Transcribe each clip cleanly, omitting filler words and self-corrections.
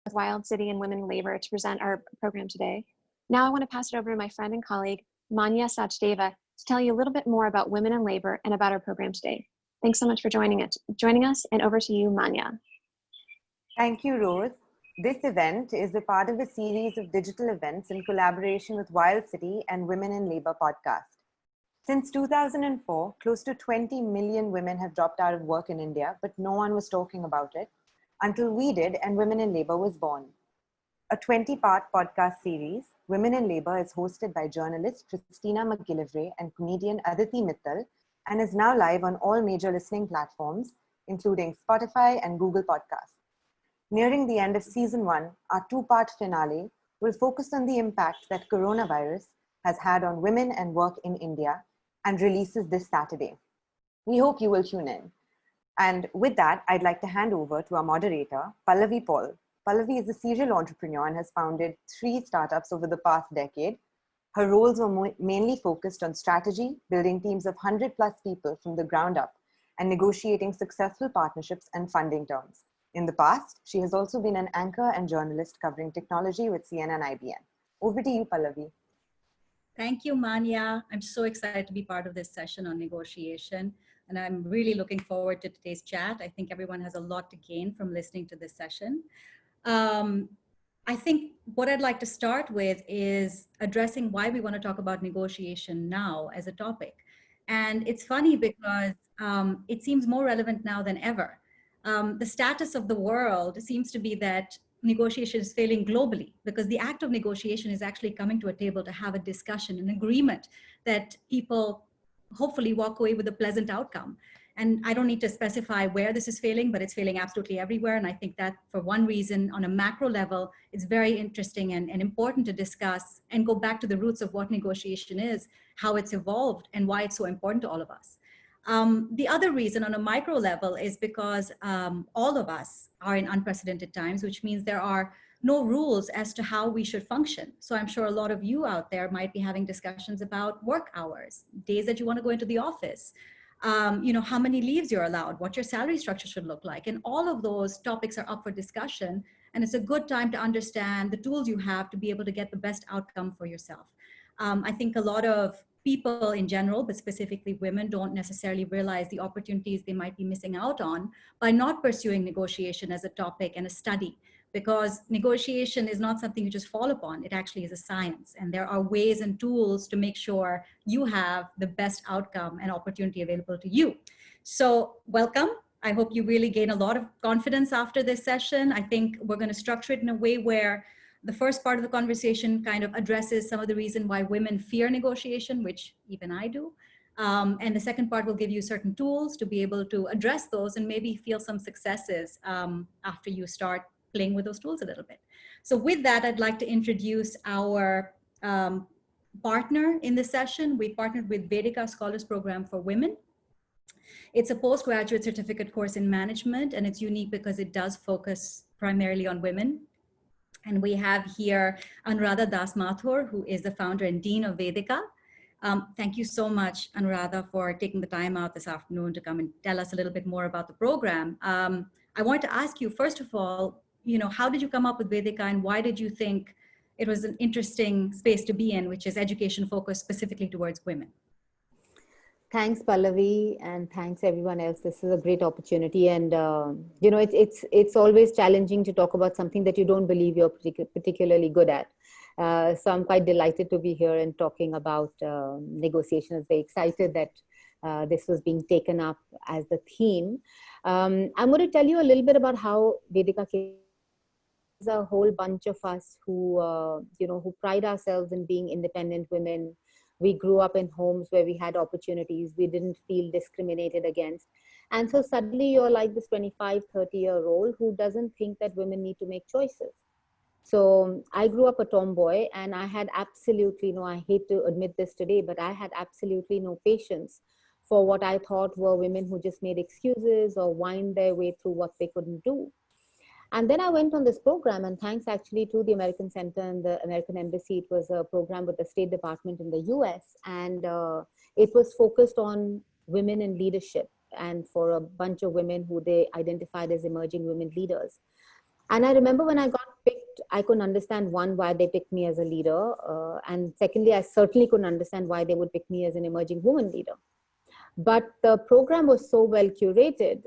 with Wild City and Women in Labor to present our program today. Now I want to pass it over to my friend and colleague, Manya Sachdeva, to tell you a little bit more about women in labor and about our program today. Thanks so much for joining us, and over to you, Manya. Thank you, Rose. This event is a part of a series of digital events in collaboration with Wild City and Women in Labor podcast. Since 2004, close to 20 million women have dropped out of work in India, but no one was talking about it until we did and Women in Labor was born. A 20-part podcast series, Women in Labor is hosted by journalist Christina McGillivray and comedian Aditi Mittal and is now live on all major listening platforms, including Spotify and Google Podcasts. Nearing the end of season 1, our 2-part finale will focus on the impact that coronavirus has had on women and work in India and releases this Saturday. We hope you will tune in. And with that, I'd like to hand over to our moderator, Pallavi Paul. Pallavi is a serial entrepreneur and has founded 3 startups over the past decade. Her roles were mainly focused on strategy, building teams of 100+ people from the ground up, and negotiating successful partnerships and funding terms. In the past, she has also been an anchor and journalist covering technology with CNN IBN. Over to you, Pallavi. Thank you, Manya. I'm so excited to be part of this session on negotiation, and I'm really looking forward to today's chat. I think everyone has a lot to gain from listening to this session. I think what I'd like to start with is addressing why we want to talk about negotiation now as a topic. And it's funny because it seems more relevant now than ever. The status of the world seems to be that negotiation is failing globally because the act of negotiation is actually coming to a table to have a discussion, an agreement that people hopefully walk away with a pleasant outcome. And I don't need to specify where this is failing, but it's failing absolutely everywhere. And I think that for one reason, on a macro level, it's very interesting and important to discuss and go back to the roots of what negotiation is, how it's evolved, and why it's so important to all of us. The other reason on a micro level is because all of us are in unprecedented times, which means there are no rules as to how we should function. So I'm sure a lot of you out there might be having discussions about work hours, days that you want to go into the office, how many leaves you're allowed, what your salary structure should look like. And all of those topics are up for discussion. And it's a good time to understand the tools you have to be able to get the best outcome for yourself. I think a lot of people in general, but specifically women, don't necessarily realize the opportunities they might be missing out on by not pursuing negotiation as a topic and a study, because negotiation is not something you just fall upon. It actually is a science, and there are ways and tools to make sure you have the best outcome and opportunity available to you. So welcome. I hope you really gain a lot of confidence after this session. I think we're going to structure it in a way where the first part of the conversation kind of addresses some of the reason why women fear negotiation, which even I do. And the second part will give you certain tools to be able to address those and maybe feel some successes after you start playing with those tools a little bit. So with that, I'd like to introduce our partner in this session. We partnered with Vedica Scholars Programme for Women. It's a postgraduate certificate course in management, and it's unique because it does focus primarily on women. And we have here Anuradha Das Mathur, who is the founder and dean of Vedica. Thank you so much, Anuradha, for taking the time out this afternoon to come and tell us a little bit more about the program. I wanted to ask you, first of all, how did you come up with Vedica, and why did you think it was an interesting space to be in, which is education focused specifically towards women? Thanks, Pallavi, and thanks everyone else. This is a great opportunity, and it's always challenging to talk about something that you don't believe you're particularly good at. So I'm quite delighted to be here and talking about negotiation. I'm very excited that this was being taken up as the theme. I'm going to tell you a little bit about how Vedica came. There's a whole bunch of us who pride ourselves in being independent women. We grew up in homes where we had opportunities. We didn't feel discriminated against. And so suddenly you're like this 25, 30-year-old who doesn't think that women need to make choices. So I grew up a tomboy, and I had absolutely I hate to admit this today, but I had absolutely no patience for what I thought were women who just made excuses or whined their way through what they couldn't do. And then I went on this program, and thanks actually to the American Center and the American Embassy. It was a program with the State Department in the US, and it was focused on women in leadership and for a bunch of women who they identified as emerging women leaders. And I remember when I got I couldn't understand, one, why they picked me as a leader. And secondly, I certainly couldn't understand why they would pick me as an emerging woman leader. But the program was so well curated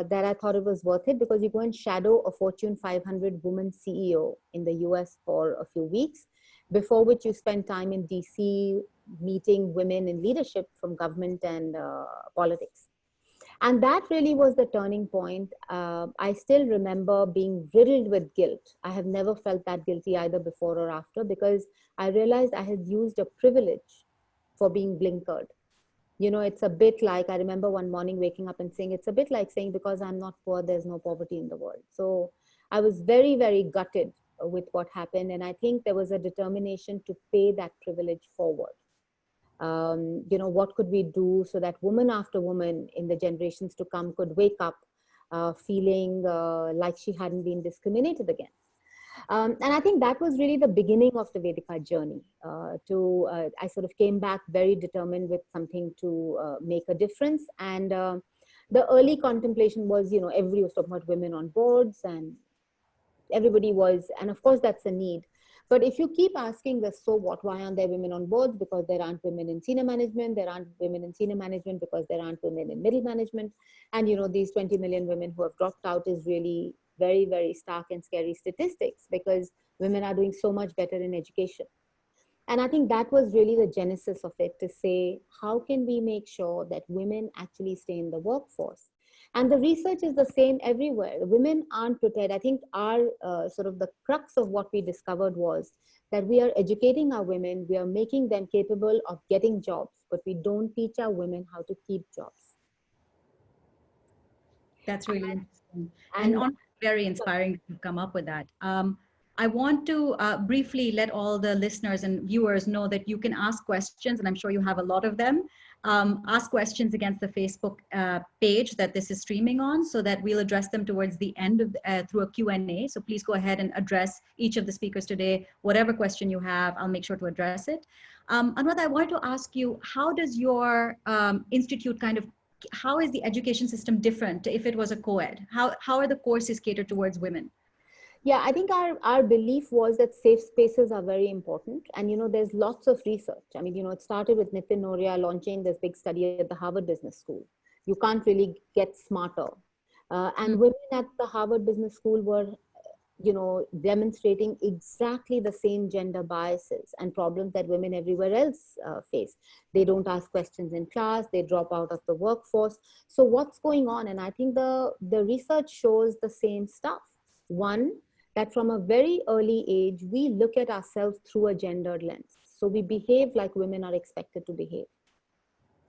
that I thought it was worth it, because you go and shadow a Fortune 500 woman CEO in the US for a few weeks, before which you spend time in DC meeting women in leadership from government and politics. And that really was the turning point. I still remember being riddled with guilt. I have never felt that guilty either before or after, because I realized I had used a privilege for being blinkered. You know, it's a bit like, I remember one morning waking up and saying, it's a bit like saying, because I'm not poor, there's no poverty in the world. So I was very, very gutted with what happened. And I think there was a determination to pay that privilege forward. You know, what could we do so that woman after woman in the generations to come could wake up feeling like she hadn't been discriminated against. And I think that was really the beginning of the Vedica journey. I sort of came back very determined with something to make a difference. And the early contemplation was, you know, everybody was talking about women on boards, and everybody was, and of course that's a need. But if you keep asking the so what, why aren't there women on boards? Because there aren't women in senior management. There aren't women in senior management because there aren't women in middle management. And, you know, these 20 million women who have dropped out is really very, very stark and scary statistics, because women are doing so much better in education. And I think that was really the genesis of it, to say, how can we make sure that women actually stay in the workforce? And the research is the same everywhere. Women aren't prepared. I think our sort of the crux of what we discovered was that we are educating our women, we are making them capable of getting jobs, but we don't teach our women how to keep jobs. That's really interesting. And very inspiring to come up with that. I want to briefly let all the listeners and viewers know that you can ask questions, and I'm sure you have a lot of them. Ask questions against the Facebook page that this is streaming on, so that we'll address them towards the end of through a Q&A. So please go ahead and address each of the speakers today. Whatever question you have, I'll make sure to address it. Anuradha, I wanted to ask you, how does your institute how is the education system different if it was a co-ed? How are the courses catered towards women? Yeah, I think our belief was that safe spaces are very important. And, you know, there's lots of research. I mean, you know, it started with Nitin Noria launching this big study at the Harvard Business School. You can't really get smarter. And women at the Harvard Business School were, you know, demonstrating exactly the same gender biases and problems that women everywhere else face. They don't ask questions in class, they drop out of the workforce. So what's going on? And I think the research shows the same stuff. One, that from a very early age, we look at ourselves through a gendered lens. So we behave like women are expected to behave.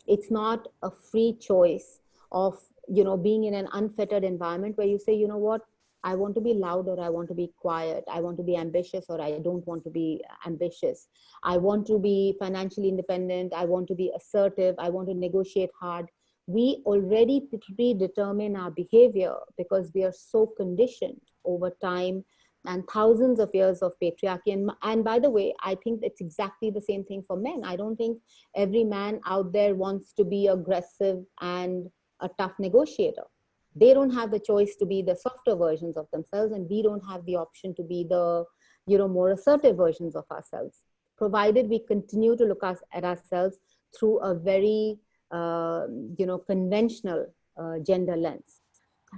It's not a free choice of, you know, being in an unfettered environment where you say, you know what, I want to be loud or I want to be quiet. I want to be ambitious or I don't want to be ambitious. I want to be financially independent. I want to be assertive. I want to negotiate hard. We already predetermine our behavior because we are so conditioned over time and thousands of years of patriarchy. And by the way, I think it's exactly the same thing for men. I don't think every man out there wants to be aggressive and a tough negotiator. They don't have the choice to be the softer versions of themselves, and we don't have the option to be the, you know, more assertive versions of ourselves, provided we continue to look at ourselves through a very you know, conventional gender lens.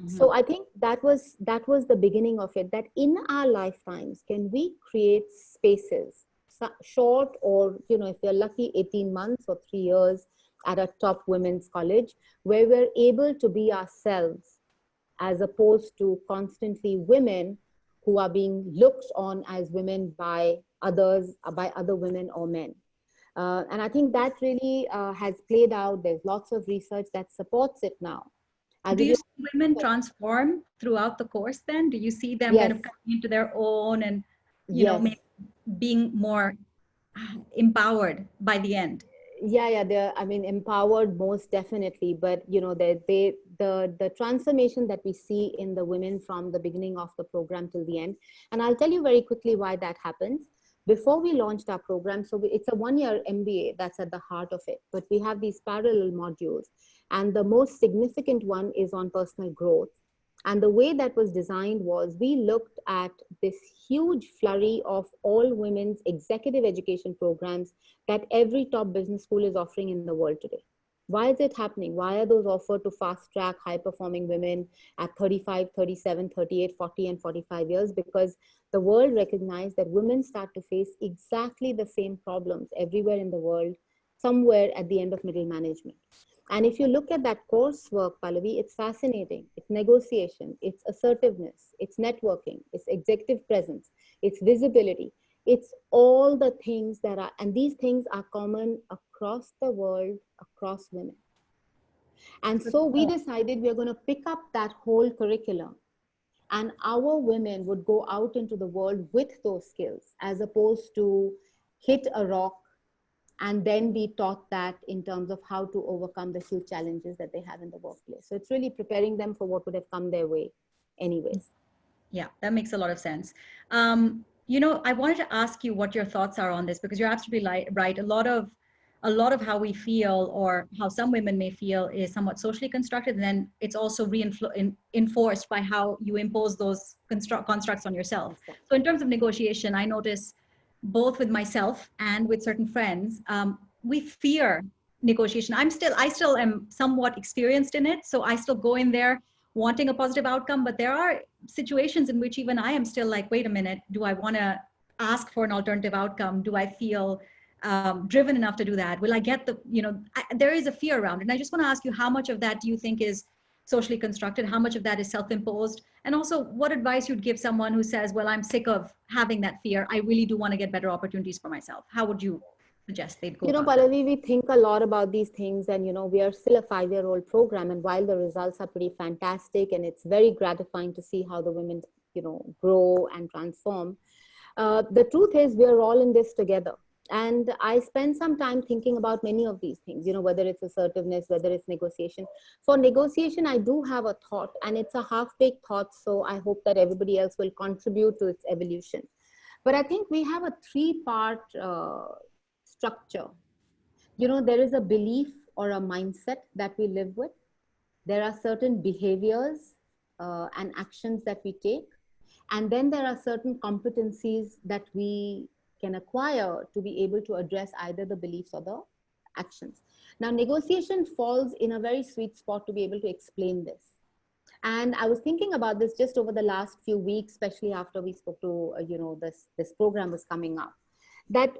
So I think that was the beginning of it, that in our lifetimes, can we create spaces, short or, you know, if you're lucky, 18 months or 3 years at a top women's college, where we're able to be ourselves, as opposed to constantly women who are being looked on as women by others, by other women or men. And I think that really has played out. There's lots of research that supports it now. Do you see women transform throughout the course then? Do you see them kind of coming into their own and, you know, maybe being more empowered by the end? Yeah, they're, I mean, empowered most definitely, but, you know, the transformation that we see in the women from the beginning of the program till the end. And I'll tell you very quickly why that happens. Before we launched our program, so it's a 1-year MBA that's at the heart of it, but we have these parallel modules. And the most significant one is on personal growth. And the way that was designed was we looked at this huge flurry of all women's executive education programs that every top business school is offering in the world today. Why is it happening? Why are those offered to fast track high performing women at 35, 37, 38, 40 and 45 years? Because the world recognized that women start to face exactly the same problems everywhere in the world, somewhere at the end of middle management. And if you look at that coursework, Pallavi, it's fascinating. It's negotiation, it's assertiveness, it's networking, it's executive presence, it's visibility. It's all the things that are, and these things are common across the world, across women. And so we decided we're going to pick up that whole curriculum, and our women would go out into the world with those skills, as opposed to hit a rock and then be taught that in terms of how to overcome the huge challenges that they have in the workplace. So it's really preparing them for what would have come their way anyways. Yeah, that makes a lot of sense. You know, I wanted to ask you what your thoughts are on this, because you're absolutely right. A lot of how we feel, or how some women may feel, is somewhat socially constructed, and then it's also enforced by how you impose those constructs on yourself. So in terms of negotiation, I notice both with myself and with certain friends, we fear negotiation. I still am somewhat experienced in it, so I still go in there wanting a positive outcome, but there are situations in which even I am still like, wait a minute, do I want to ask for an alternative outcome? Do I feel driven enough to do that? Will I get the, there is a fear around it. And I just want to ask you, how much of that do you think is socially constructed? How much of that is self-imposed? And also, what advice you'd give someone who says, well, I'm sick of having that fear. I really do want to get better opportunities for myself. How would you suggest they'd go about Pallavi, we think a lot about these things, and we are still a 5-year-old program, and while the results are pretty fantastic and it's very gratifying to see how the women grow and transform, the truth is we are all in this together. And I spend some time thinking about many of these things, whether it's assertiveness, whether it's negotiation. For negotiation, I do have a thought, and it's a half-baked thought, so I hope that everybody else will contribute to its evolution. But I think we have a 3-part structure. There is a belief or a mindset that we live with. There are certain behaviors and actions that we take. And then there are certain competencies that we can acquire to be able to address either the beliefs or the actions. Now, negotiation falls in a very sweet spot to be able to explain this. And I was thinking about this just over the last few weeks, especially after we spoke to, this program was coming up, that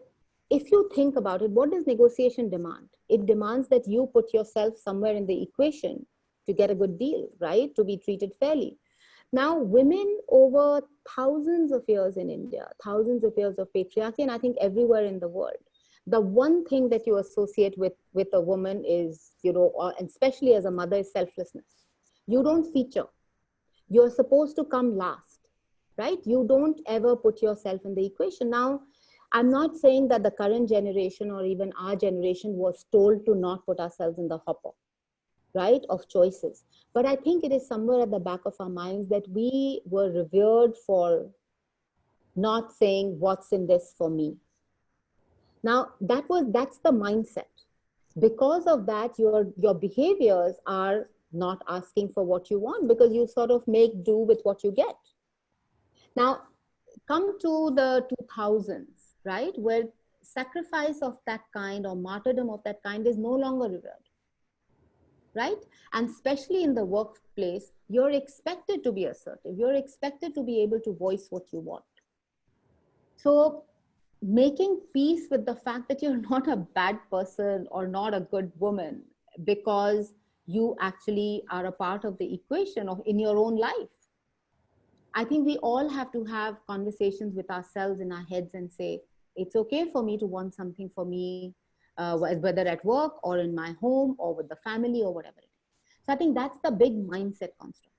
if you think about it, what does negotiation demand? It demands that you put yourself somewhere in the equation to get a good deal, right? To be treated fairly. Now, women over thousands of years in India, thousands of years of patriarchy, and I think everywhere in the world, the one thing that you associate with a woman is, or especially as a mother, is selflessness. You don't feature. You're supposed to come last, right? You don't ever put yourself in the equation. Now, I'm not saying that the current generation or even our generation was told to not put ourselves in the hopper, right, of choices. But I think it is somewhere at the back of our minds that we were revered for not saying what's in this for me. Now, that's the mindset. Because of that, your behaviors are not asking for what you want, because you sort of make do with what you get. Now, come to the 2000s, right, where sacrifice of that kind or martyrdom of that kind is no longer revered, right? And especially in the workplace, you're expected to be assertive. You're expected to be able to voice what you want. So making peace with the fact that you're not a bad person or not a good woman because you actually are a part of the equation of in your own life. I think we all have to have conversations with ourselves in our heads and say, it's okay for me to want something for me, whether at work or in my home or with the family or whatever it is. So I think that's the big mindset construct.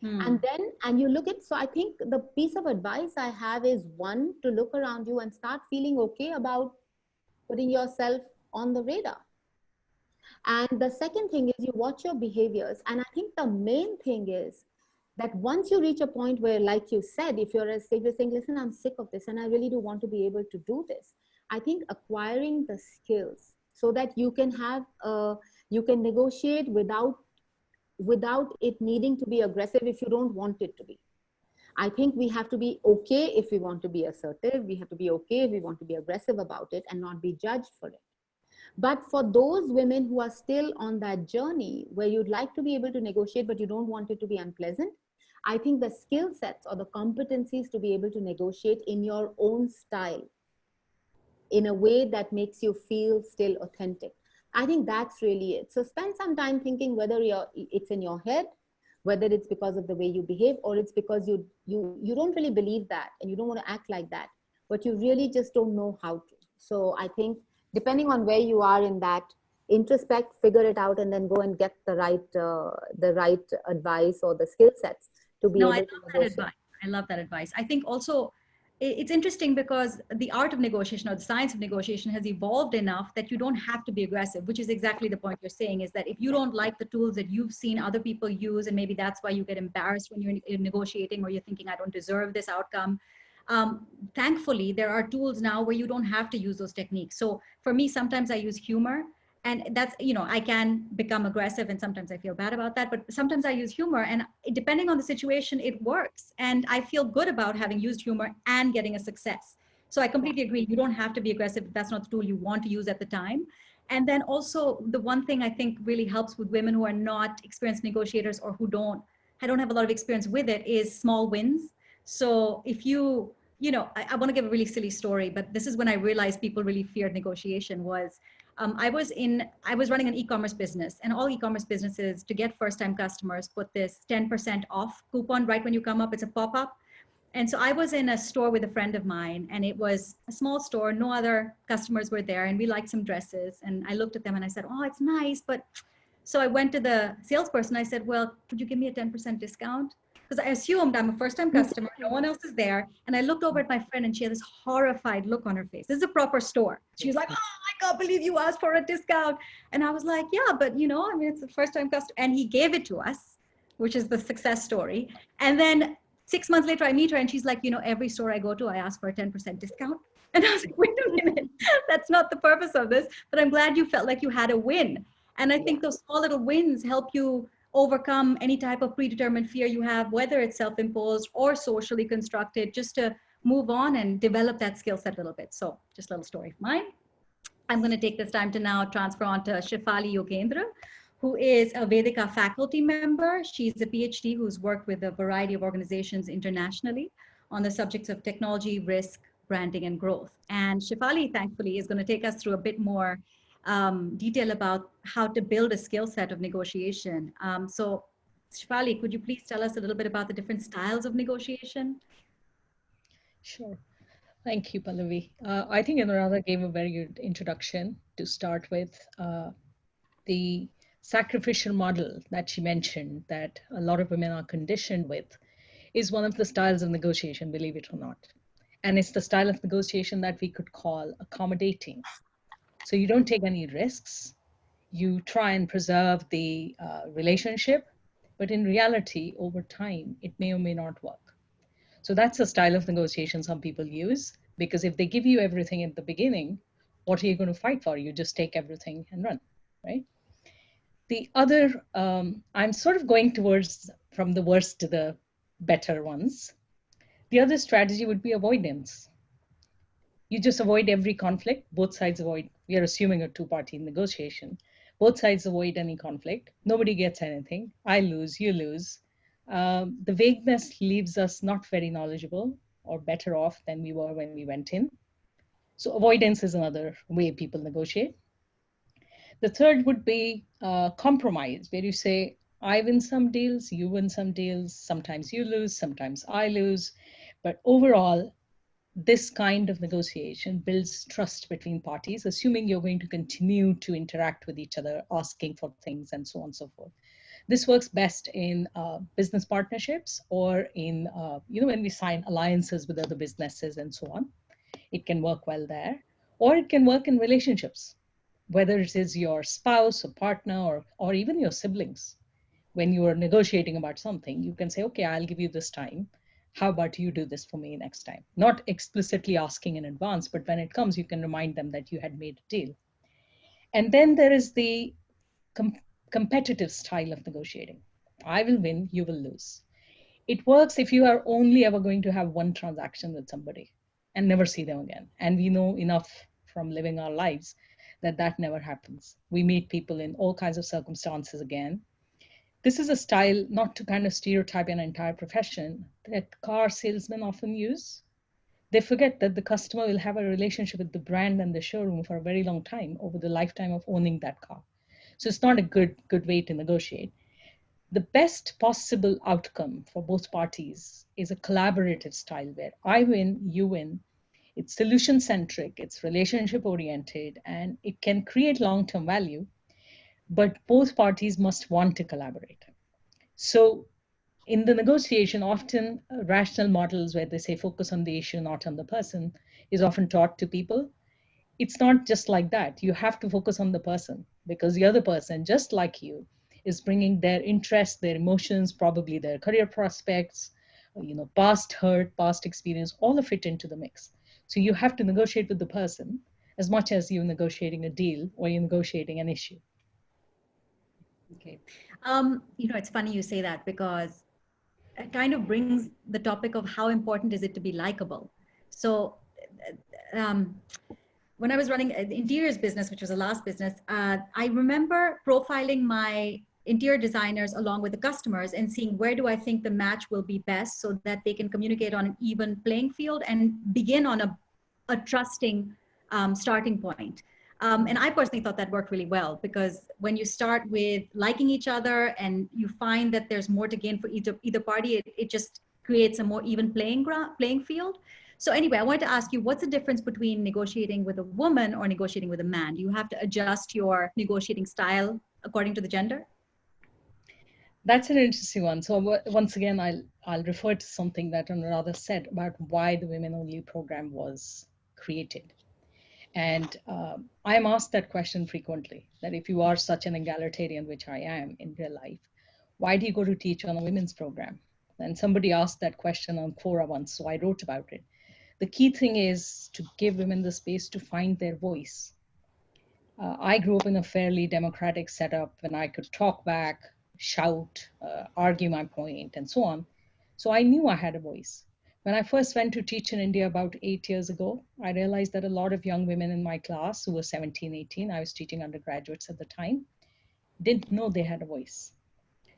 And you look at, so I think the piece of advice I have is, one, to look around you and start feeling okay about putting yourself on the radar. And the second thing is you watch your behaviors. And I think the main thing is that once you reach a point where, like you said, if you're saying, listen, I'm sick of this and I really do want to be able to do this, I think acquiring the skills so that you can have, you can negotiate without without it needing to be aggressive if you don't want it to be. I think we have to be okay if we want to be assertive. We have to be okay if we want to be aggressive about it and not be judged for it. But for those women who are still on that journey where you'd like to be able to negotiate, but you don't want it to be unpleasant, I think the skill sets or the competencies to be able to negotiate in your own style, in a way that makes you feel still authentic. I think that's really it. So spend some time thinking whether it's in your head, whether it's because of the way you behave, or it's because you don't really believe that and you don't want to act like that, but you really just don't know how to. So I think depending on where you are in that, introspect, figure it out, and then go and get the right advice or the skill sets to be able to negotiate. I love that advice. I think also it's interesting because the art of negotiation or the science of negotiation has evolved enough that you don't have to be aggressive, which is exactly the point you're saying, is that if you don't like the tools that you've seen other people use, and maybe that's why you get embarrassed when you're negotiating, or you're thinking, I don't deserve this outcome. Thankfully, there are tools now where you don't have to use those techniques. So for me, sometimes I use humor. And that's, I can become aggressive and sometimes I feel bad about that, but sometimes I use humor, and depending on the situation, it works. And I feel good about having used humor and getting a success. So I completely agree. You don't have to be aggressive if that's not the tool you want to use at the time. And then also the one thing I think really helps with women who are not experienced negotiators or who don't have a lot of experience with it is small wins. So if I want to give a really silly story, but this is when I realized people really feared negotiation was, I was running an e-commerce business, and all e-commerce businesses, to get first-time customers, put this 10% off coupon right when you come up. It's a pop-up. And so I was in a store with a friend of mine, and it was a small store. No other customers were there, and we liked some dresses. And I looked at them and I said, oh, it's nice. But so I went to the salesperson. I said, well, could you give me a 10% discount? Because I assumed I'm a first-time customer, no one else is there. And I looked over at my friend, and she had this horrified look on her face. This is a proper store. She was like, oh, I can't believe you asked for a discount. And I was like, yeah, but it's the first-time customer. And he gave it to us, which is the success story. And then 6 months later, I meet her, and she's like, every store I go to, I ask for a 10% discount. And I was like, wait a minute, that's not the purpose of this. But I'm glad you felt like you had a win. And I think those small little wins help you overcome any type of predetermined fear you have, whether it's self-imposed or socially constructed, just to move on and develop that skill set a little bit. So just a little story of mine. I'm going to take this time to now transfer on to Shefaly Yogendra, who is a Vedica faculty member. She's a PhD who's worked with a variety of organizations internationally on the subjects of technology, risk, branding, and growth. And Shefaly, thankfully, is going to take us through a bit more detail about how to build a skill set of negotiation. So Shefaly, could you please tell us a little bit about the different styles of negotiation? Sure. Thank you, Pallavi. I think Anuradha gave a very good introduction to start with. The sacrificial model that she mentioned that a lot of women are conditioned with is one of the styles of negotiation, believe it or not. And it's the style of negotiation that we could call accommodating. So you don't take any risks. You try and preserve the relationship, but in reality, over time, it may or may not work. So that's a style of negotiation some people use, because if they give you everything at the beginning, what are you going to fight for? You just take everything and run, right? The other, I'm sort of going towards from the worst to the better ones. The other strategy would be avoidance. You just avoid every conflict. Both sides avoid. We are assuming a two-party negotiation. Both sides avoid any conflict. Nobody gets anything. I lose, you lose. The vagueness leaves us not very knowledgeable or better off than we were when we went in. So avoidance is another way people negotiate. The third would be compromise, where you say, I win some deals, you win some deals. Sometimes you lose, sometimes I lose. But overall, this kind of negotiation builds trust between parties, assuming you're going to continue to interact with each other, asking for things, and so on and so forth. This works best in business partnerships or in, when we sign alliances with other businesses and so on. It can work well there. Or it can work in relationships, whether it is your spouse or partner or even your siblings. When you are negotiating about something, you can say, okay, I'll give you this time. How about you do this for me next time? Not explicitly asking in advance, but when it comes, you can remind them that you had made a deal. And then there is the competitive style of negotiating. I will win, you will lose. It works if you are only ever going to have one transaction with somebody and never see them again. And we know enough from living our lives that that never happens. We meet people in all kinds of circumstances again. This is a style, not to kind of stereotype an entire profession, that car salesmen often use. They forget that the customer will have a relationship with the brand and the showroom for a very long time over the lifetime of owning that car. So it's not a good way to negotiate. The best possible outcome for both parties is a collaborative style where I win, you win. It's solution centric, it's relationship oriented, and it can create long-term value, but both parties must want to collaborate. So in the negotiation, often rational models where they say focus on the issue, not on the person, is often taught to people. It's not just like that. You have to focus on the person because the other person, just like you, is bringing their interests, their emotions, probably their career prospects, past hurt, past experience, all of it into the mix. So you have to negotiate with the person as much as you're negotiating a deal or you're negotiating an issue. Okay. It's funny you say that because it kind of brings the topic of how important is it to be likable. So when I was running the interiors business, which was the last business, I remember profiling my interior designers along with the customers and seeing where do I think the match will be best so that they can communicate on an even playing field and begin on a trusting starting point. And I personally thought that worked really well because when you start with liking each other and you find that there's more to gain for either party, it just creates a more even playing field. So anyway, I wanted to ask you, what's the difference between negotiating with a woman or negotiating with a man? Do you have to adjust your negotiating style according to the gender? That's an interesting one. So once again, I'll refer to something that Anuradha said about why the Women Only program was created. And I am asked that question frequently, that if you are such an egalitarian, which I am in real life, why do you go to teach on a women's program? And somebody asked that question on Quora once, so I wrote about it. The key thing is to give women the space to find their voice. I grew up in a fairly democratic setup when I could talk back, shout, argue my point, and so on. So I knew I had a voice. When I first went to teach in India about 8 years ago, I realized that a lot of young women in my class who were 17, 18, I was teaching undergraduates at the time, didn't know they had a voice.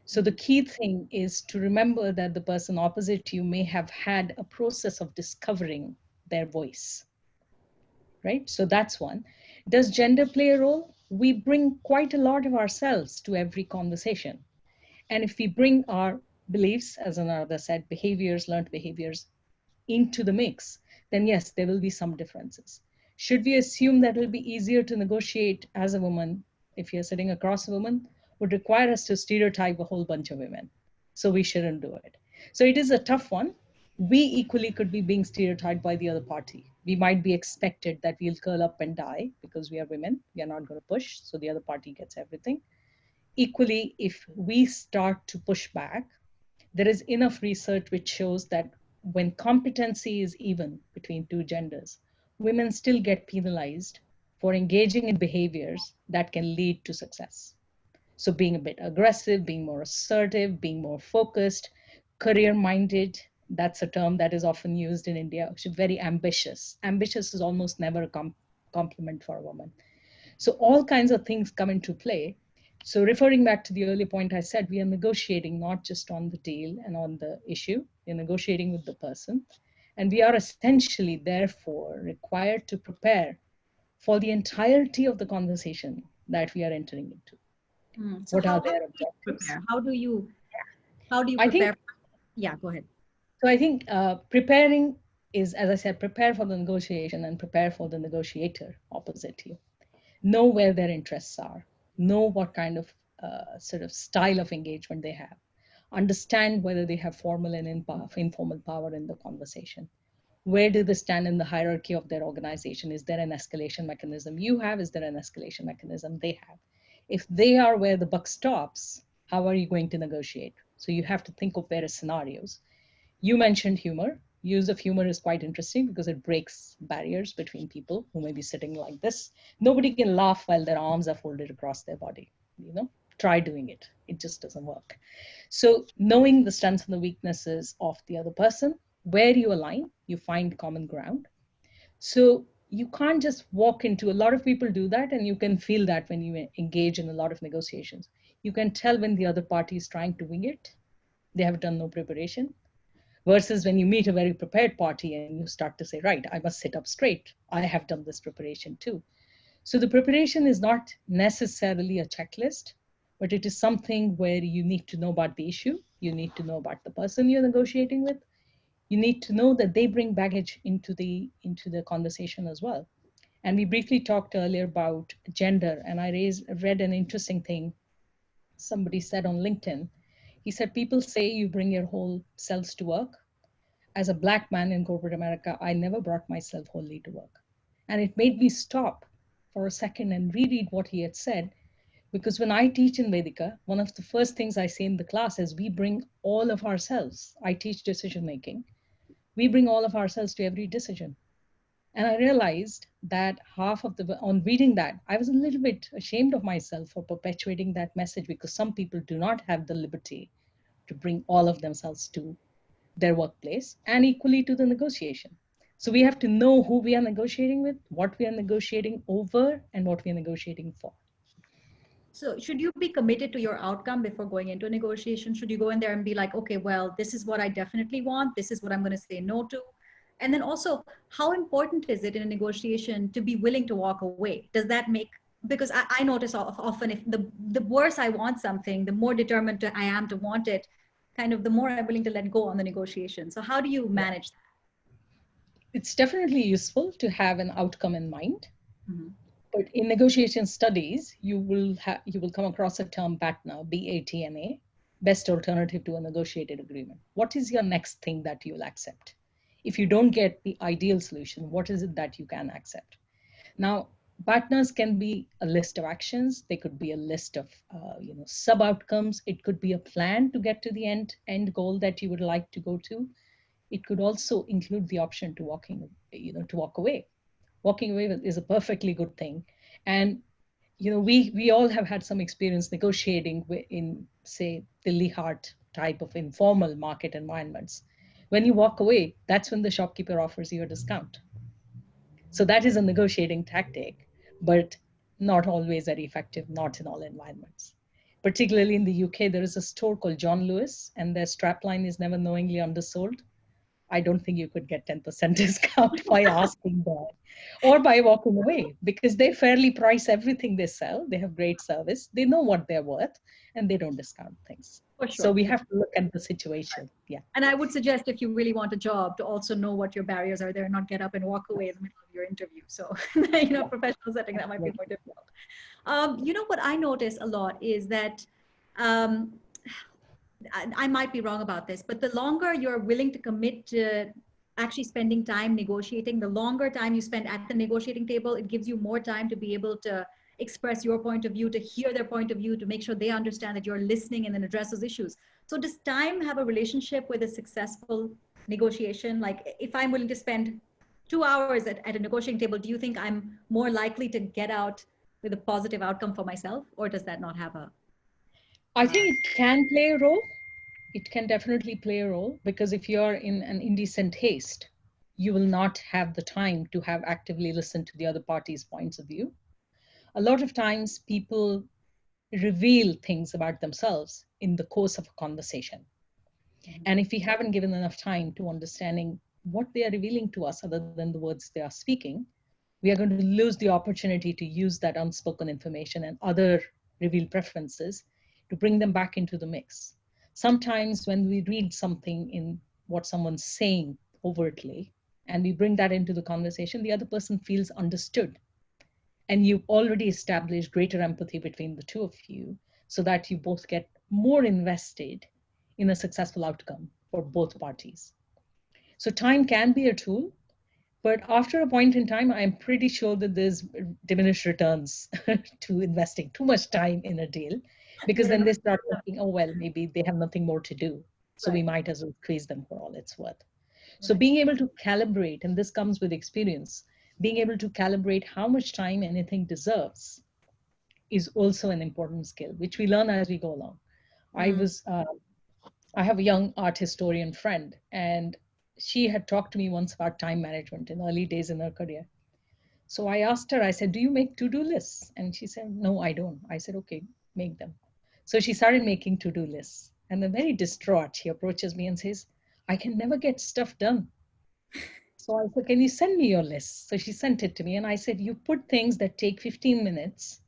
So the key thing is to remember that the person opposite to you may have had a process of discovering their voice, right? So that's one. Does gender play a role? We bring quite a lot of ourselves to every conversation. And if we bring our beliefs, as Anuradha said, behaviors, learned behaviors, into the mix, then yes, there will be some differences. Should we assume that it'll be easier to negotiate as a woman if you're sitting across a woman? Would require us to stereotype a whole bunch of women. So we shouldn't do it. So it is a tough one. We equally could be being stereotyped by the other party. We might be expected that we'll curl up and die because we are women. We are not going to push, so the other party gets everything. Equally, if we start to push back, there is enough research which shows that when competency is even between two genders, women still get penalized for engaging in behaviors that can lead to success. So being a bit aggressive, being more assertive, being more focused, career-minded, that's a term that is often used in India, which is very ambitious. Ambitious is almost never a compliment for a woman. So all kinds of things come into play. So referring back to the earlier point I said, we are negotiating not just on the deal and on the issue, we're negotiating with the person. And we are essentially, therefore, required to prepare for the entirety of the conversation that we are entering into. So what how are their do you objectives? prepare? How do you prepare? I think, yeah, go ahead. so I think preparing is, as I said, prepare for the negotiation and prepare for the negotiator opposite you. Know where their interests are, know what kind of sort of style of engagement they have, understand whether they have formal and informal power in the conversation. Where do they stand in the hierarchy of their organization? Is there an escalation mechanism you have? Is there an escalation mechanism they have? If they are where the buck stops, how are you going to negotiate? So you have to think of various scenarios. You mentioned humor. Use of humor is quite interesting because it breaks barriers between people who may be sitting like this. Nobody can laugh while their arms are folded across their body, you know? Try doing it. It just doesn't work. So knowing the strengths and the weaknesses of the other person, where you align, you find common ground. So you can't just walk into, a lot of people do that, and you can feel that when you engage in a lot of negotiations. You can tell when the other party is trying to wing it. They have done no preparation. Versus when you meet a very prepared party and you start to say, right, I must sit up straight. I have done this preparation too. So the preparation is not necessarily a checklist, but it is something where you need to know about the issue. You need to know about the person you're negotiating with. You need to know that they bring baggage into the conversation as well. And we briefly talked earlier about gender, and I read an interesting thing somebody said on LinkedIn. He said, people say you bring your whole selves to work. As a Black man in corporate America, I never brought myself wholly to work. And it made me stop for a second and reread what he had said. Because when I teach in Vedica, one of the first things I say in the class is we bring all of ourselves. I teach decision making. We bring all of ourselves to every decision. And I realized that on reading that, I was a little bit ashamed of myself for perpetuating that message, because some people do not have the liberty to bring all of themselves to their workplace, and equally to the negotiation. So we have to know who we are negotiating with, what we are negotiating over, and what we are negotiating for. So should you be committed to your outcome before going into a negotiation? Should you go in there and be like, okay, well, this is what I definitely want. This is what I'm going to say no to. And then also, how important is it in a negotiation to be willing to walk away? Does that make, because I notice often if the worse I want something, the more determined I am to want it, kind of the more I'm willing to let go on the negotiation. So how do you manage that? It's definitely useful to have an outcome in mind. Mm-hmm. But in negotiation studies, you will come across a term BATNA, BATNA, best alternative to a negotiated agreement. What is your next thing that you'll accept? If you don't get the ideal solution, what is it that you can accept? Now, BATNAs can be a list of actions. They could be a list of sub-outcomes. It could be a plan to get to the end goal that you would like to go to. It could also include the option to walk away. Walking away is a perfectly good thing. And we all have had some experience negotiating in, say, Delhi Heart type of informal market environments. When you walk away, that's when the shopkeeper offers you a discount. So that is a negotiating tactic, but not always very effective, not in all environments. Particularly in the UK, there is a store called John Lewis, and their strapline is never knowingly undersold. I don't think you could get 10% discount by asking that or by walking away, because they fairly price everything they sell. They have great service. They know what they're worth, and they don't discount things. For sure. So we have to look at the situation. Yeah. And I would suggest, if you really want a job, to also know what your barriers are there, not get up and walk away in the middle of your interview. So, professional setting, that might be more difficult. What I notice a lot is that I might be wrong about this, but the longer you're willing to commit to actually spending time negotiating, the longer time you spend at the negotiating table, it gives you more time to be able to express your point of view, to hear their point of view, to make sure they understand that you're listening and then address those issues. So does time have a relationship with a successful negotiation? Like, if I'm willing to spend 2 hours at a negotiating table, do you think I'm more likely to get out with a positive outcome for myself, or does that not have a... I think it can play a role. It can definitely play a role, because if you're in an indecent haste, you will not have the time to have actively listened to the other party's points of view. A lot of times people reveal things about themselves in the course of a conversation. And if we haven't given enough time to understanding what they are revealing to us other than the words they are speaking, we are going to lose the opportunity to use that unspoken information and other revealed preferences to bring them back into the mix. Sometimes when we read something in what someone's saying overtly, and we bring that into the conversation, the other person feels understood. And you've already established greater empathy between the two of you, so that you both get more invested in a successful outcome for both parties. So time can be a tool, but after a point in time, I'm pretty sure that there's diminished returns to investing too much time in a deal, because then they start thinking, oh, well, maybe they have nothing more to do. So we might as well squeeze them for all it's worth. So being able to calibrate, and this comes with experience, being able to calibrate how much time anything deserves is also an important skill, which we learn as we go along. I have a young art historian friend, and she had talked to me once about time management in early days in her career. So I asked her, I said, do you make to-do lists? And she said, no, I don't. I said, okay, make them. So she started making to-do lists. And then very distraught, she approaches me and says, I can never get stuff done. So I said, can you send me your list? So she sent it to me. And I said, you put things that take 15 minutes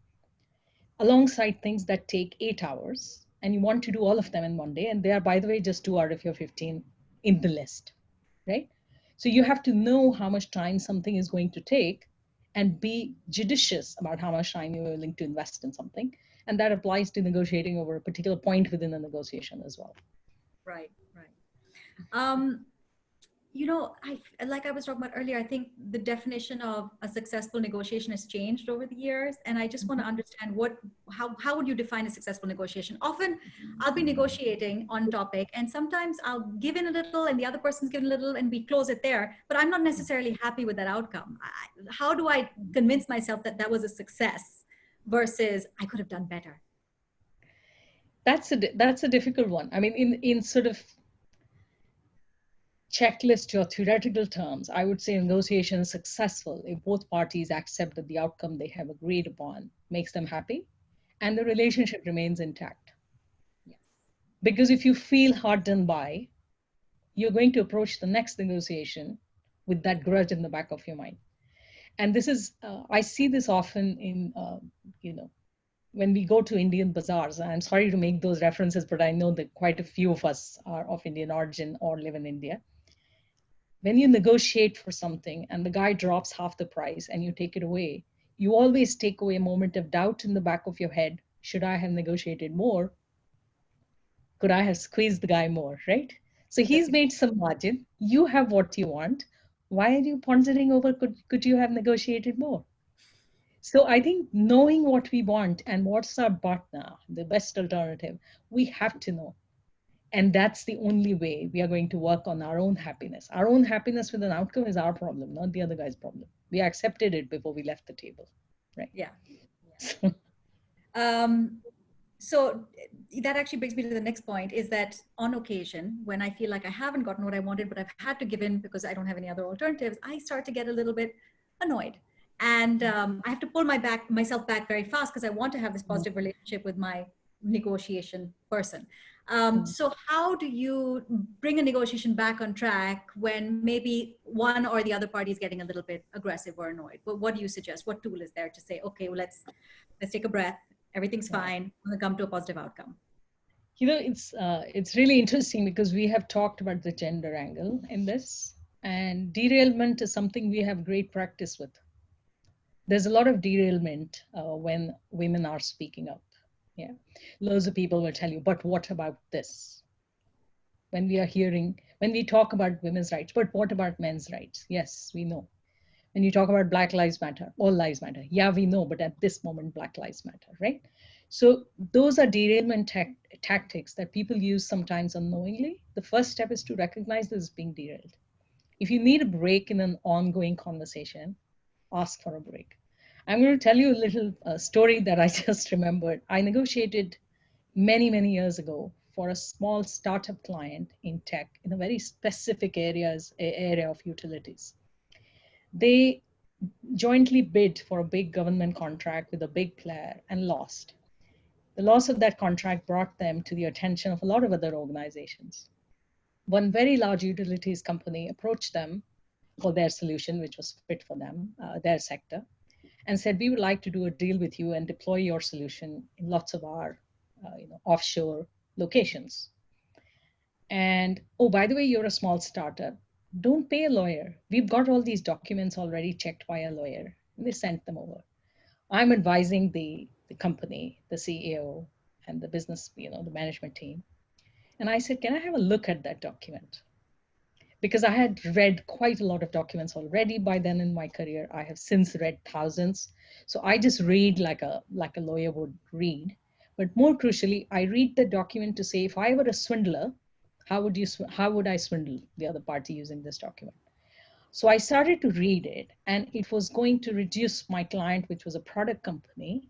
alongside things that take 8 hours. And you want to do all of them in one day. And they are, by the way, just 2 out of your 15 in the list, right? So you have to know how much time something is going to take and be judicious about how much time you're willing to invest in something. And that applies to negotiating over a particular point within a negotiation as well. Right, right. You know, like I was talking about earlier, I think the definition of a successful negotiation has changed over the years. And I just want to understand how would you define a successful negotiation? Often I'll be negotiating on topic and sometimes I'll give in a little and the other person's given a little and we close it there, but I'm not necessarily happy with that outcome. How do I convince myself that that was a success versus I could have done better? That's a difficult one. I mean, in sort of checklist or theoretical terms, I would say negotiation is successful if both parties accept that the outcome they have agreed upon makes them happy and the relationship remains intact. Yes. Because if you feel hard done by, you're going to approach the next negotiation with that grudge in the back of your mind. And this is, I see this often in, when we go to Indian bazaars. I'm sorry to make those references, but I know that quite a few of us are of Indian origin or live in India. When you negotiate for something and the guy drops half the price and you take it away, you always take away a moment of doubt in the back of your head. Should I have negotiated more? Could I have squeezed the guy more, right? So he's made some margin. You have what you want. Why are you pondering over, could you have negotiated more? So I think knowing what we want and what's our partner, the best alternative, we have to know. And that's the only way we are going to work on our own happiness. Our own happiness with an outcome is our problem, not the other guy's problem. We accepted it before we left the table, right? Yeah. So that actually brings me to the next point, is that on occasion, when I feel like I haven't gotten what I wanted, but I've had to give in because I don't have any other alternatives, I start to get a little bit annoyed. And I have to pull myself back very fast because I want to have this positive relationship with my negotiation person. So how do you bring a negotiation back on track when maybe one or the other party is getting a little bit aggressive or annoyed? But what do you suggest? What tool is there to say, okay, well, let's take a breath. Everything's fine. We're going to come to a positive outcome. You know, it's really interesting because we have talked about the gender angle in this, and derailment is something we have great practice with. There's a lot of derailment when women are speaking up. Yeah, loads of people will tell you, but what about this? When we talk about women's rights, but what about men's rights? Yes, we know. When you talk about Black Lives Matter, all lives matter. Yeah, we know, but at this moment, Black Lives Matter, right? So those are derailment tactics that people use sometimes unknowingly. The first step is to recognize this as being derailed. If you need a break in an ongoing conversation, ask for a break. I'm going to tell you a little story that I just remembered. I negotiated many, many years ago for a small startup client in tech in a very specific area of utilities. They jointly bid for a big government contract with a big player and lost. The loss of that contract brought them to the attention of a lot of other organizations. One very large utilities company approached them for their solution, which was fit for them, their sector, and said, we would like to do a deal with you and deploy your solution in lots of our offshore locations. And, oh, by the way, you're a small startup. Don't pay a lawyer. We've got all these documents already checked by a lawyer. And they sent them over. I'm advising the company, the CEO, and the business, the management team. And I said, can I have a look at that document? Because I had read quite a lot of documents already by then in my career. I have since read thousands. So I just read like a lawyer would read. But more crucially, I read the document to say, if I were a swindler, how would I swindle the other party using this document? So I started to read it, and it was going to reduce my client, which was a product company,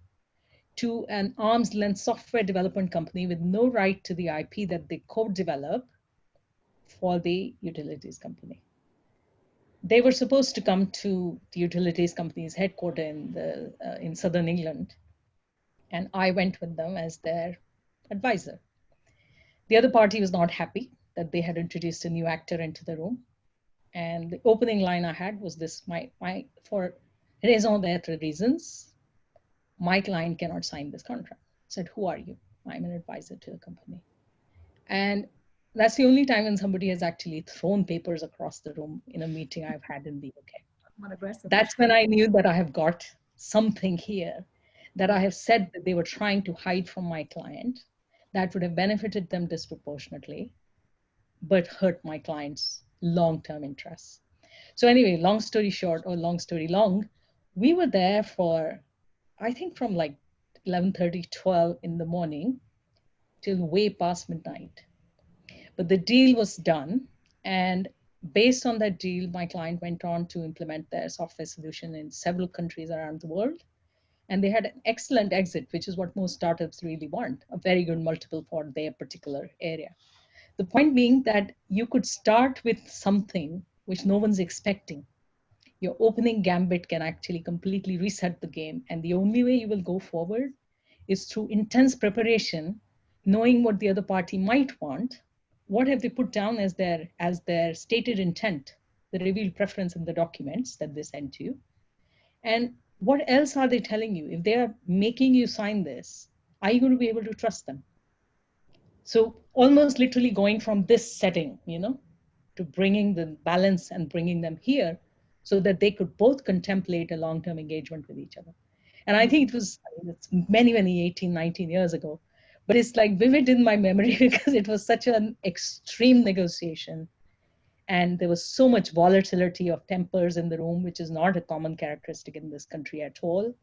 to an arm's length software development company with no right to the IP that they co-develop for the utilities company. They were supposed to come to the utilities company's headquarters in southern England, and I went with them as their advisor. The other party was not happy that they had introduced a new actor into the room. And the opening line I had was this: for raison d'etre reasons, my client cannot sign this contract. I said, who are you? I'm an advisor to the company. And that's the only time when somebody has actually thrown papers across the room in a meeting I've had in the UK. Not aggressive. That's when I knew that I have got something here, that I have said that they were trying to hide from my client, that would have benefited them disproportionately, but hurt my client's long-term interests. So anyway, long story short, or long story long, we were there for, I think from like 11:30, 12 in the morning till way past midnight. But the deal was done. And based on that deal, my client went on to implement their software solution in several countries around the world. And they had an excellent exit, which is what most startups really want, a very good multiple for their particular area. The point being that you could start with something which no one's expecting. Your opening gambit can actually completely reset the game. And the only way you will go forward is through intense preparation, knowing what the other party might want. What have they put down as their stated intent, the revealed preference in the documents that they sent to you? And what else are they telling you? If they are making you sign this, are you going to be able to trust them? So almost literally going from this setting, to bringing the balance and bringing them here so that they could both contemplate a long-term engagement with each other. And I think it's many, 18, 19 years ago, but it's like vivid in my memory because it was such an extreme negotiation. And there was so much volatility of tempers in the room, which is not a common characteristic in this country at all.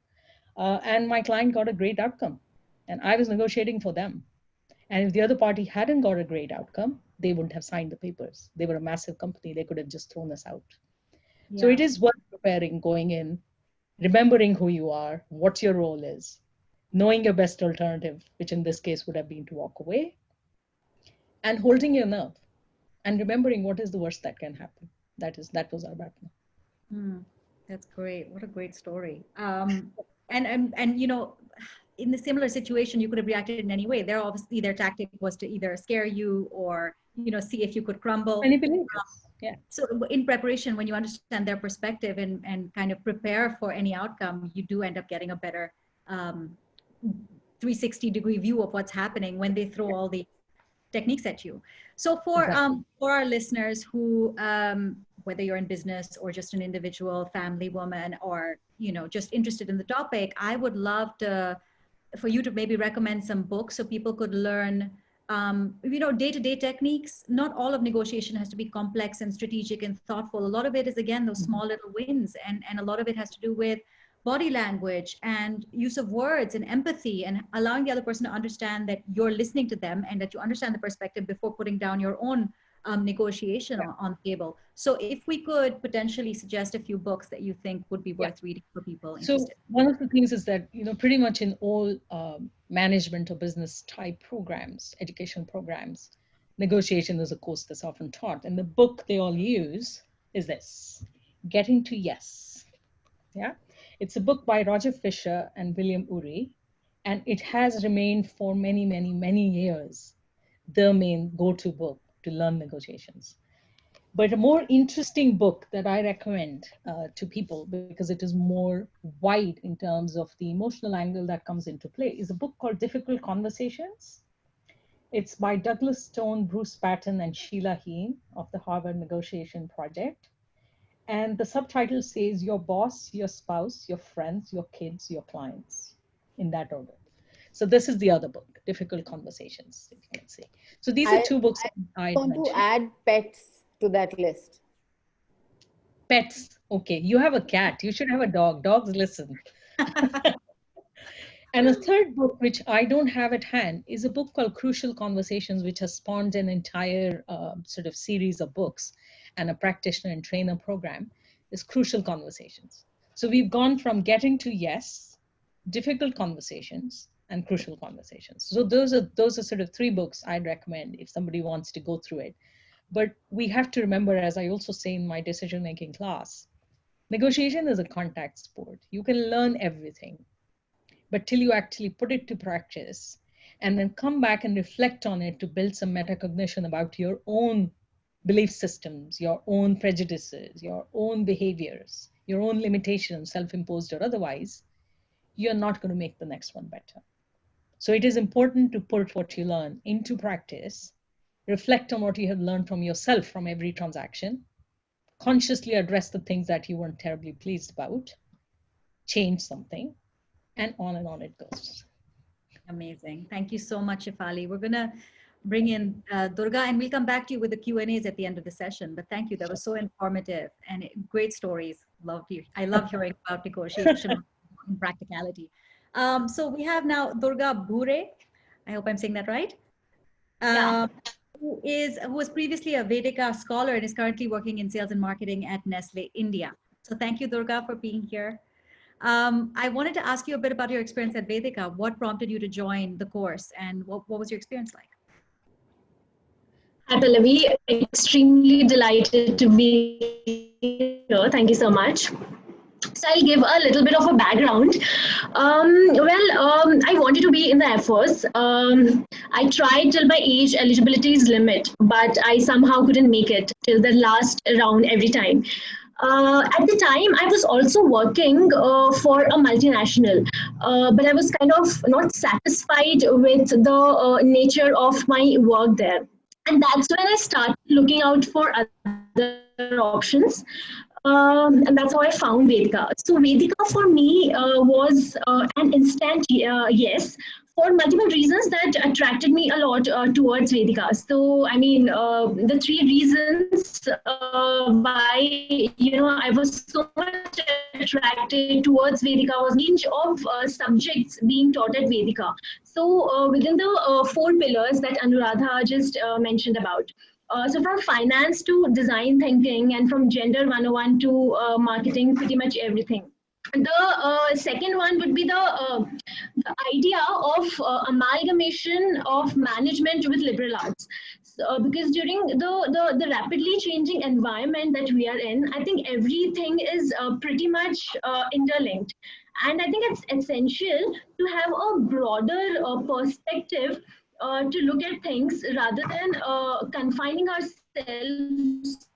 And my client got a great outcome. And I was negotiating for them. And if the other party hadn't got a great outcome, they wouldn't have signed the papers. They were a massive company. They could have just thrown us out. Yeah. So it is worth preparing, going in, remembering who you are, what your role is, knowing your best alternative, which in this case would have been to walk away, and holding your nerve and remembering what is the worst that can happen. That was our battle. That's great. What a great story. And in the similar situation, you could have reacted in any way. Their tactic was to either scare you or, see if you could crumble. Yeah. So in preparation, when you understand their perspective and kind of prepare for any outcome, you do end up getting a better 360-degree view of what's happening when they throw all the techniques at you. So for our listeners who, whether you're in business or just an individual family woman or, just interested in the topic, I would love for you to maybe recommend some books so people could learn day-to-day techniques. Not all of negotiation has to be complex and strategic and thoughtful. A lot of it is, again, those small little wins, and a lot of it has to do with body language and use of words and empathy and allowing the other person to understand that you're listening to them and that you understand the perspective before putting down your own negotiation on the table. So if we could potentially suggest a few books that you think would be worth reading for people interested. So one of the things is that, pretty much in all management or business type programs, education programs, negotiation is a course that's often taught. And the book they all use is this, Getting to Yes. Yeah. It's a book by Roger Fisher and William Ury, and it has remained for many, many, many years the main go-to book to learn negotiations. But a more interesting book that I recommend to people, because it is more wide in terms of the emotional angle that comes into play, is a book called Difficult Conversations. It's by Douglas Stone, Bruce Patton, and Sheila Heen of the Harvard Negotiation Project. And the subtitle says your boss, your spouse, your friends, your kids, your clients, in that order. So this is the other book, Difficult Conversations, if you can see. So these are two books I want to add pets to that list. Pets. Okay, you have a cat. You should have a dog. Dogs listen. And a third book, which I don't have at hand, is a book called Crucial Conversations, which has spawned an entire sort of series of books and a practitioner and trainer program, is Crucial Conversations. So we've gone from getting to yes difficult conversations, and crucial conversations. So those are sort of 3 books I'd recommend if somebody wants to go through it. But we have to remember, as I also say in my decision-making class, negotiation is a contact sport. You can learn everything, but till you actually put it to practice and then come back and reflect on it to build some metacognition about your own belief systems, your own prejudices, your own behaviors, your own limitations, self-imposed or otherwise, you're not going to make the next one better. So it is important to put what you learn into practice, reflect on what you have learned from yourself from every transaction, consciously address the things that you weren't terribly pleased about, change something, and on it goes. Amazing. Thank you so much, Shefaly. We're going to bring in Durga, and we'll come back to you with the Q&As at the end of the session. But thank you. That was so informative and great stories. I love hearing about negotiation and practicality. So we have now Durga Bhure. I hope I'm saying that right. Who was previously a Vedica scholar and is currently working in sales and marketing at Nestle, India. So thank you, Durga, for being here. I wanted to ask you a bit about your experience at Vedica. What prompted you to join the course, and what was your experience like? Hi, Pallavi. Extremely delighted to be here. Thank you so much. So I'll give a little bit of a background. I wanted to be in the Air Force. I tried till my age eligibility's limit, but I somehow couldn't make it till the last round every time. At the time, I was also working for a multinational, but I was kind of not satisfied with the nature of my work there. And that's when I started looking out for other options. And that's how I found Vedica. So Vedica for me was an instant yes, for multiple reasons that attracted me a lot towards Vedica. So, I mean, the 3 reasons why, I was so much attracted towards Vedica was the range of subjects being taught at Vedica. So, within the 4 pillars that Anuradha just mentioned about, so from finance to design thinking, and from gender 101 to marketing, pretty much everything. The second one would be the idea of amalgamation of management with liberal arts. So, because during the rapidly changing environment that we are in, I think everything is pretty much interlinked. And I think it's essential to have a broader perspective to look at things rather than confining ourselves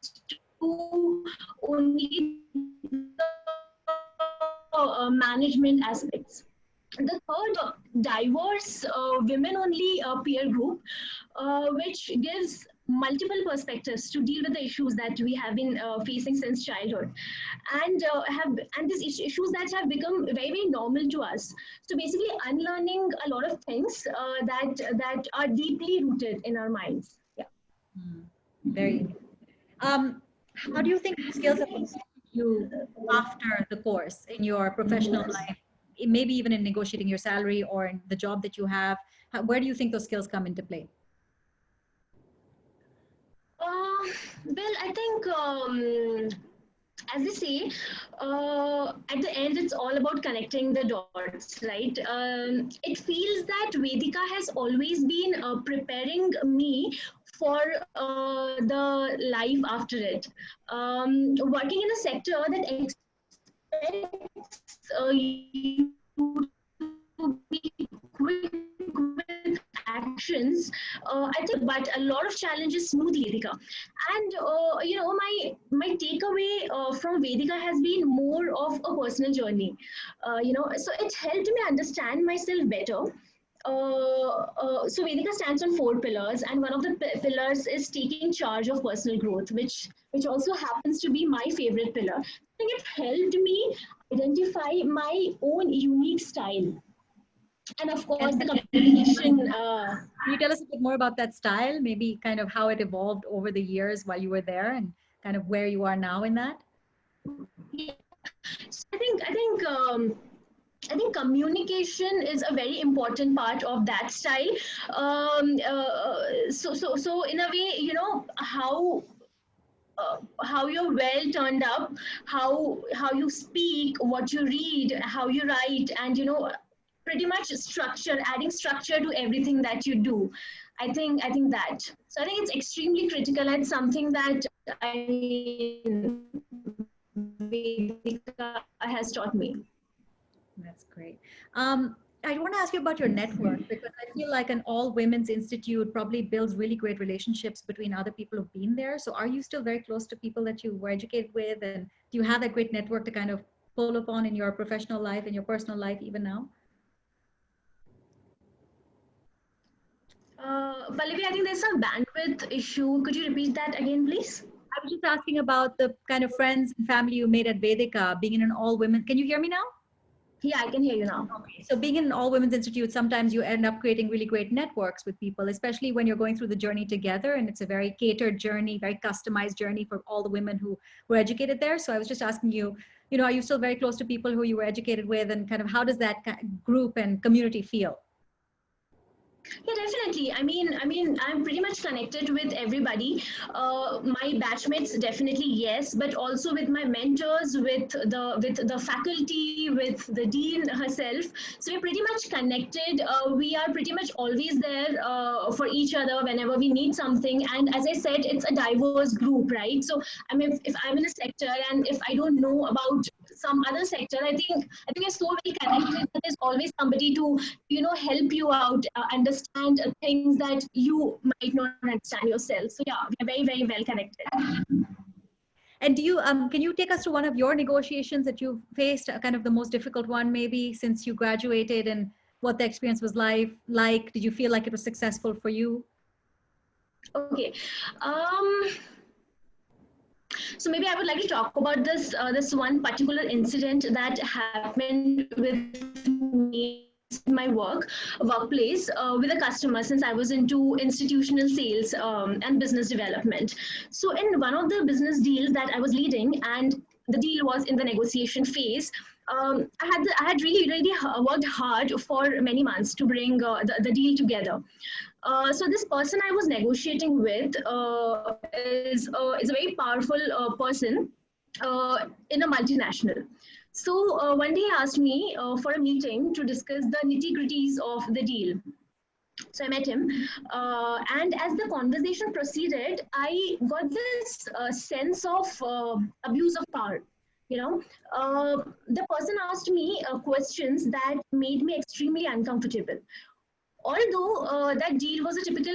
to only the management aspects. The third, diverse women-only peer group, which gives multiple perspectives to deal with the issues that we have been facing since childhood, and these issues that have become very, very normal to us. So basically, unlearning a lot of things that are deeply rooted in our minds. Yeah. Very good. How do you think the skills have helped you after the course in your professional life, maybe even in negotiating your salary or in the job that you have? Where do you think those skills come into play? Well, I think, as they say, at the end, it's all about connecting the dots, right? It feels that Vedica has always been preparing me for the life after it. Working in a sector that expects you to be quick with actions, I think, but a lot of challenges smoothly, Vedica. And my takeaway from Vedica has been more of a personal journey. So it helped me understand myself better. So Vedica stands on 4 pillars, and one of the pillars is taking charge of personal growth, which also happens to be my favorite pillar. I think it helped me identify my own unique style. And of course, the communication. Can you tell us a bit more about that style? Maybe kind of how it evolved over the years while you were there, and kind of where you are now in that. Yeah. So I think communication is a very important part of that style. So in a way, how how you're well turned up, how you speak, what you read, how you write, and pretty much structure, adding structure to everything that you do. I think that. So I think it's extremely critical and something that Vedika has taught me. That's great. I want to ask you about your network, because I feel like an all women's institute probably builds really great relationships between other people who've been there. So are you still very close to people that you were educated with? And do you have a great network to kind of pull upon in your professional life and your personal life even now? Pallavi, I think there's some bandwidth issue. Could you repeat that again, please? I was just asking about the kind of friends and family you made at Vedica, being in an all women. Can you hear me now? Yeah, I can hear you now. Okay. So being in an all women's institute, sometimes you end up creating really great networks with people, especially when you're going through the journey together. And it's a very catered journey, very customized journey for all the women who were educated there. So I was just asking you, are you still very close to people who you were educated with, and kind of how does that group and community feel? Yeah, definitely. I mean, I'm pretty much connected with everybody. My batchmates, definitely yes, but also with my mentors, with the faculty, with the dean herself. So we're pretty much connected. We are pretty much always there for each other whenever we need something. And as I said, it's a diverse group, right? So I mean, if I'm in a sector and if I don't know about some other sector, I think we're so well connected that there's always somebody to help you out, understand things that you might not understand yourself. So yeah, we're very, very well connected. And do you can you take us to one of your negotiations that you faced, kind of the most difficult one maybe since you graduated, and what the experience was like? Did you feel like it was successful for you? Okay. So maybe I would like to talk about this one particular incident that happened with me in my workplace with a customer, since I was into institutional sales and business development. So in one of the business deals that I was leading, and the deal was in the negotiation phase, I had really worked hard for many months to bring the deal together. So this person I was negotiating with is a very powerful person in a multinational. So one day he asked me for a meeting to discuss the nitty-gritties of the deal. So I met him, and as the conversation proceeded, I got this sense of abuse of power. The person asked me questions that made me extremely uncomfortable. Although that deal was a typical,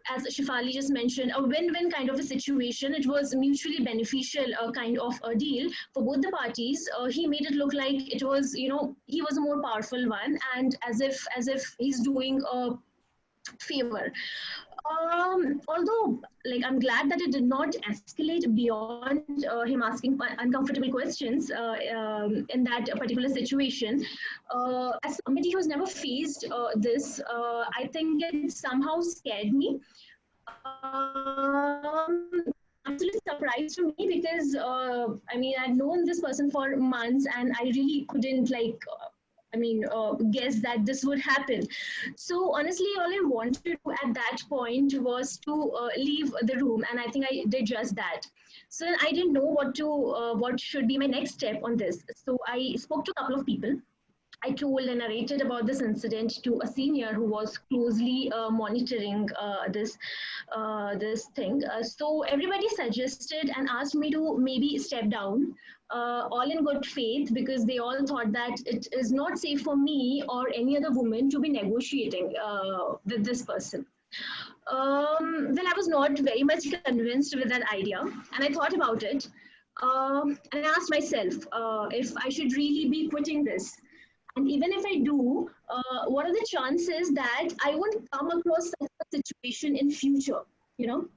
as Shefaly just mentioned, a win-win kind of a situation. It was mutually beneficial kind of a deal for both the parties. He made it look like it was, he was a more powerful one, and as if he's doing a favor. Although, like, I'm glad that it did not escalate beyond him asking uncomfortable questions in that particular situation. As somebody who's never faced this, I think it somehow scared me. Absolutely surprised to me because I'd known this person for months, and I really couldn't guess that this would happen. So honestly, all I wanted to do at that point was to leave the room, and I think I did just that. So I didn't know what should be my next step on this. So I spoke to a couple of people. I told and narrated about this incident to a senior who was closely monitoring this thing. So everybody suggested and asked me to maybe step down, all in good faith, because they all thought that it is not safe for me or any other woman to be negotiating with this person. Well, I was not very much convinced with that idea, and I thought about it, and I asked myself if I should really be quitting this. And even if I do, what are the chances that I won't come across such a situation in future, And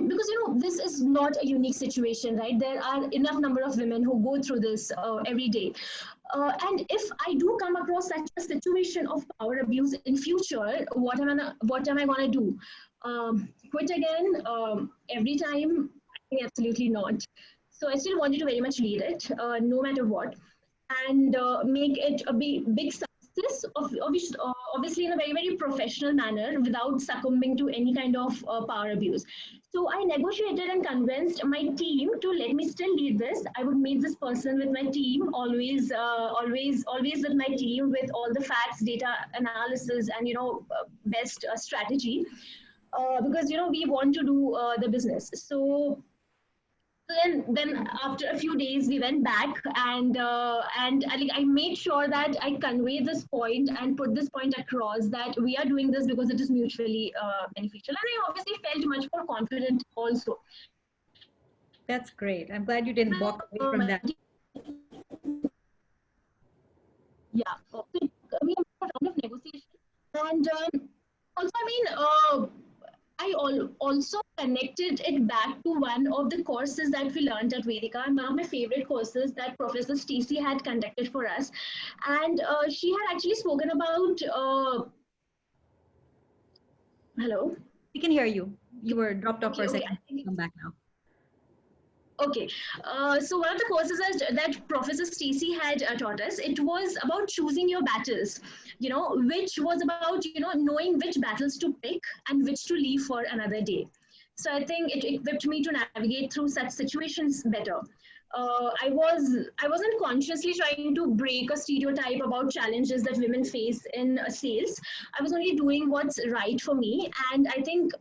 because, this is not a unique situation, right? There are enough number of women who go through this every day. And if I do come across such a situation of power abuse in future, what am I going to do? Quit again every time? I think absolutely not. So I still wanted to very much lead it, no matter what, and make it a big success this obviously in a very, very professional manner without succumbing to any kind of power abuse. So I negotiated and convinced my team to let me still lead this. I would meet this person with my team, always with my team with all the facts, data analysis, and best strategy, because we want to do the business. So then after a few days we went back, and I made sure that I convey this point and put this point across that we are doing this because it is mutually beneficial, and I obviously felt much more confident also. That's great. I'm glad you didn't walk away from that. Yeah, so we have a round of negotiation, and also I also connected it back to one of the courses that we learned at Vedica, and one of my favorite courses that Professor Stacey had conducted for us. And she had actually spoken about, hello? We can hear you. You were dropped off for a second. Come back now. Okay, so one of the courses that Professor Stacey had taught us, it was about choosing your battles, which was about, knowing which battles to pick and which to leave for another day. So I think it equipped me to navigate through such situations better. I wasn't consciously trying to break a stereotype about challenges that women face in sales. I was only doing what's right for me, and I think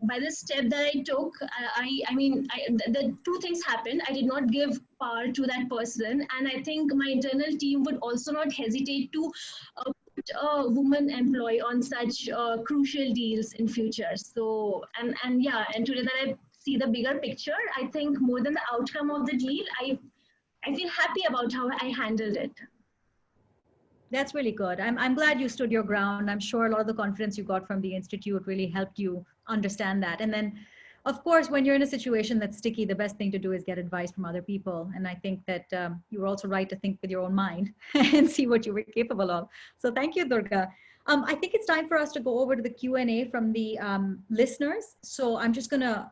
by the step that I took, the two things happened. I did not give power to that person, and I think my internal team would also not hesitate to put a woman employee on such crucial deals in future. So, and today that I see the bigger picture, I think more than the outcome of the deal, I feel happy about how I handled it. That's really good. I'm glad you stood your ground. I'm sure a lot of the confidence you got from the Institute really helped you understand that. And then, of course, when you're in a situation that's sticky, the best thing to do is get advice from other people. And I think that you were also right to think with your own mind and see what you were capable of. So thank you, Durga. I think it's time for us to go over to the Q&A from the listeners. So I'm just going to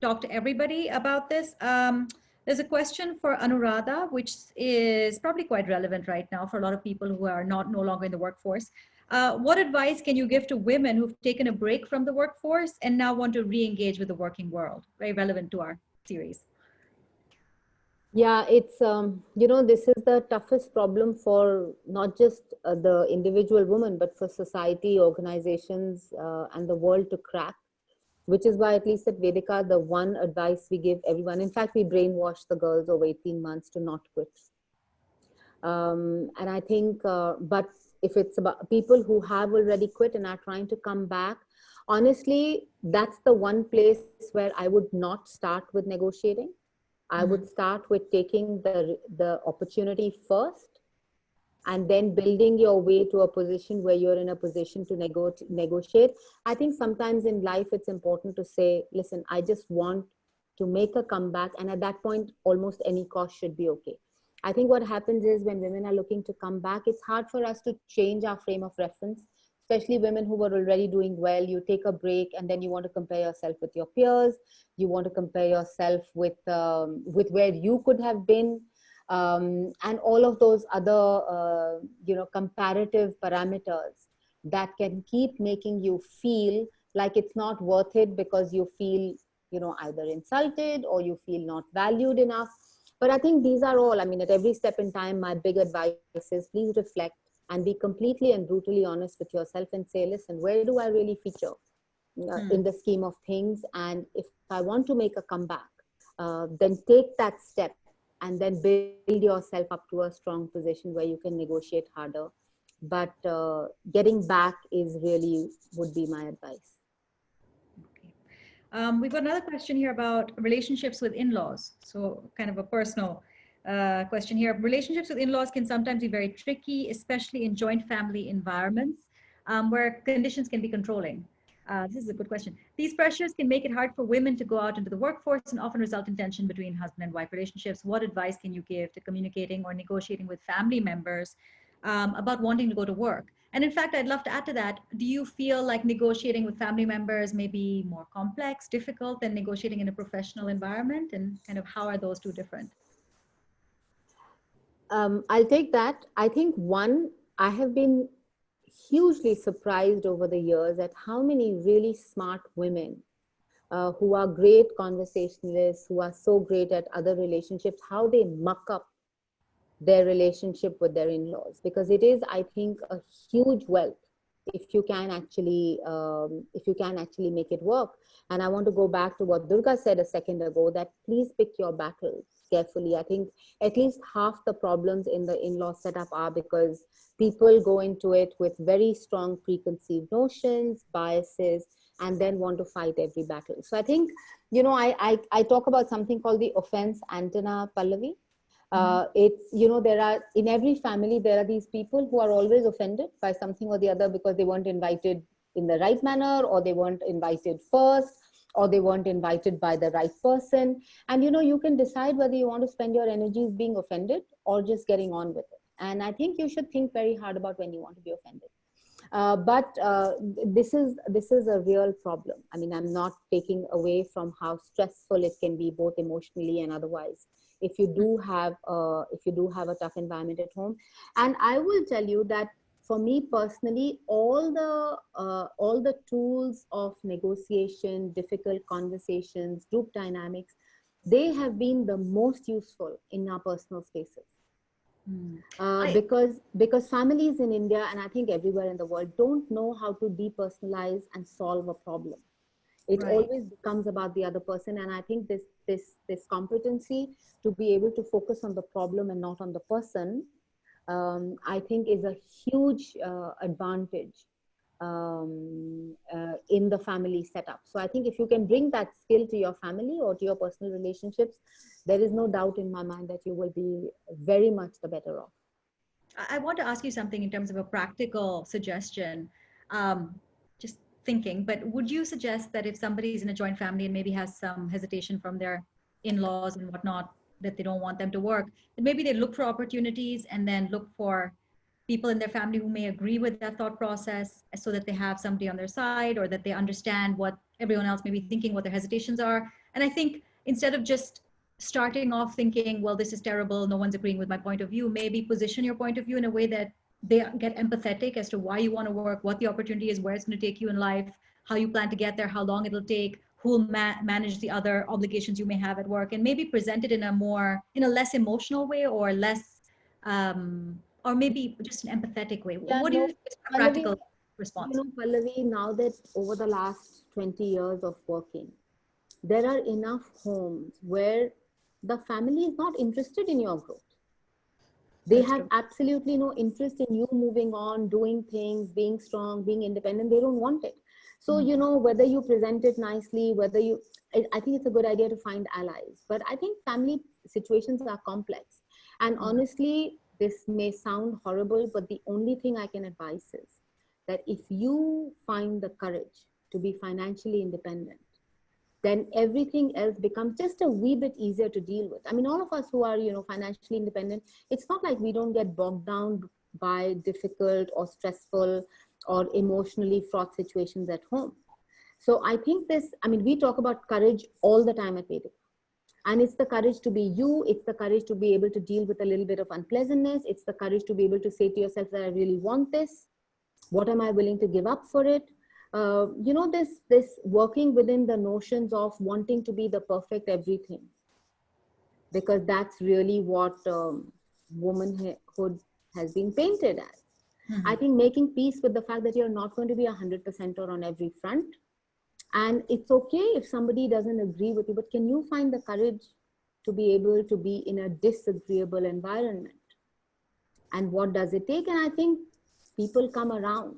talk to everybody about this. There's a question for Anuradha, which is probably quite relevant right now for a lot of people who are no longer in the workforce. What advice can you give to women who've taken a break from the workforce and now want to re-engage with the working world? Very relevant to our series. Yeah, it's, this is the toughest problem for not just the individual woman, but for society, organizations, and the world to crack. Which is why, at least at Vedica, the one advice we give everyone, in fact, we brainwash the girls over 18 months to not quit. And I think, but if it's about people who have already quit and are trying to come back, honestly, that's the one place where I would not start with negotiating. I would start with taking the opportunity first, and then building your way to a position where you're in a position to negotiate. I think sometimes in life, it's important to say, listen, I just want to make a comeback. And at that point, almost any cost should be okay. I think what happens is when women are looking to come back, it's hard for us to change our frame of reference, especially women who were already doing well. You take a break and then you want to compare yourself with your peers. You want to compare yourself with where you could have been. And all of those other, comparative parameters that can keep making you feel like it's not worth it because you feel, either insulted or you feel not valued enough. But I think these are all, at every step in time, my big advice is please reflect and be completely and brutally honest with yourself and say, listen, where do I really feature in the scheme of things? And if I want to make a comeback, then take that step. And then build yourself up to a strong position where you can negotiate harder. But getting back would be my advice. Okay. We've got another question here about relationships with in-laws. So kind of a personal question here. Relationships with in-laws can sometimes be very tricky, especially in joint family environments where conditions can be controlling. This is a good question. These pressures can make it hard for women to go out into the workforce and often result in tension between husband and wife relationships. What advice can you give to communicating or negotiating with family members about wanting to go to work? And in fact, I'd love to add to that. Do you feel like negotiating with family members may be more complex, difficult than negotiating in a professional environment? And kind of how are those two different? I'll take that. I think one, I have been hugely surprised over the years at how many really smart women who are great conversationalists, who are so great at other relationships, how they muck up their relationship with their in-laws, because it is, I think, a huge wealth if you can actually make it work. And I want to go back to what Durga said a second ago, that please pick your battles carefully. I think at least half the problems in the in-law setup are because people go into it with very strong preconceived notions, biases, and then want to fight every battle. So I think, I talk about something called the offense antenna, Pallavi. It's, there are, in every family, there are these people who are always offended by something or the other because they weren't invited in the right manner, or they weren't invited first, or they weren't invited by the right person. And, you can decide whether you want to spend your energies being offended or just getting on with it. And I think you should think very hard about when you want to be offended. But this is a real problem. I mean, I'm not taking away from how stressful it can be, both emotionally and otherwise, if you do have a tough environment at home. And I will tell you that for me personally, all the tools of negotiation, difficult conversations, group dynamics, they have been the most useful in our personal spaces. Because families in India, and I think everywhere in the world, don't know how to depersonalize and solve a problem. It always becomes about the other person. And I think this competency to be able to focus on the problem and not on the person, I think is a huge advantage in the family setup. So I think if you can bring that skill to your family or to your personal relationships, there is no doubt in my mind that you will be very much the better off. I want to ask you something in terms of a practical suggestion. Just thinking, but would you suggest that if somebody is in a joint family and maybe has some hesitation from their in-laws and whatnot, that they don't want them to work, that maybe they look for opportunities and then look for people in their family who may agree with that thought process, so that they have somebody on their side, or that they understand what everyone else may be thinking, what their hesitations are. And I think instead of just starting off thinking, well, this is terrible, no one's agreeing with my point of view, maybe position your point of view in a way that they get empathetic as to why you want to work, what the opportunity is, where it's going to take you in life, how you plan to get there, how long it'll take, who will manage the other obligations you may have at work, and maybe present it in a less emotional way, or less, or maybe just an empathetic way. Yeah, what do you think is a practical response? Pallavi, now that over the last 20 years of working, there are enough homes where the family is not interested in your growth. They have absolutely no interest in you moving on, doing things, being strong, being independent. They don't want it. So, whether you present it nicely, I think it's a good idea to find allies. But I think family situations are complex. And honestly, this may sound horrible, but the only thing I can advise is that if you find the courage to be financially independent, then everything else becomes just a wee bit easier to deal with. I mean, all of us who are, financially independent, it's not like we don't get bogged down by difficult or stressful or emotionally fraught situations at home. So I think we talk about courage all the time at Vedica. And it's the courage to be you. It's the courage to be able to deal with a little bit of unpleasantness. It's the courage to be able to say to yourself that I really want this. What am I willing to give up for it? This working within the notions of wanting to be the perfect everything, because that's really what womanhood has been painted as. I think making peace with the fact that you're not going to be 100% on every front, and it's okay if somebody doesn't agree with you, but can you find the courage to be able to be in a disagreeable environment? And what does it take? And I think people come around.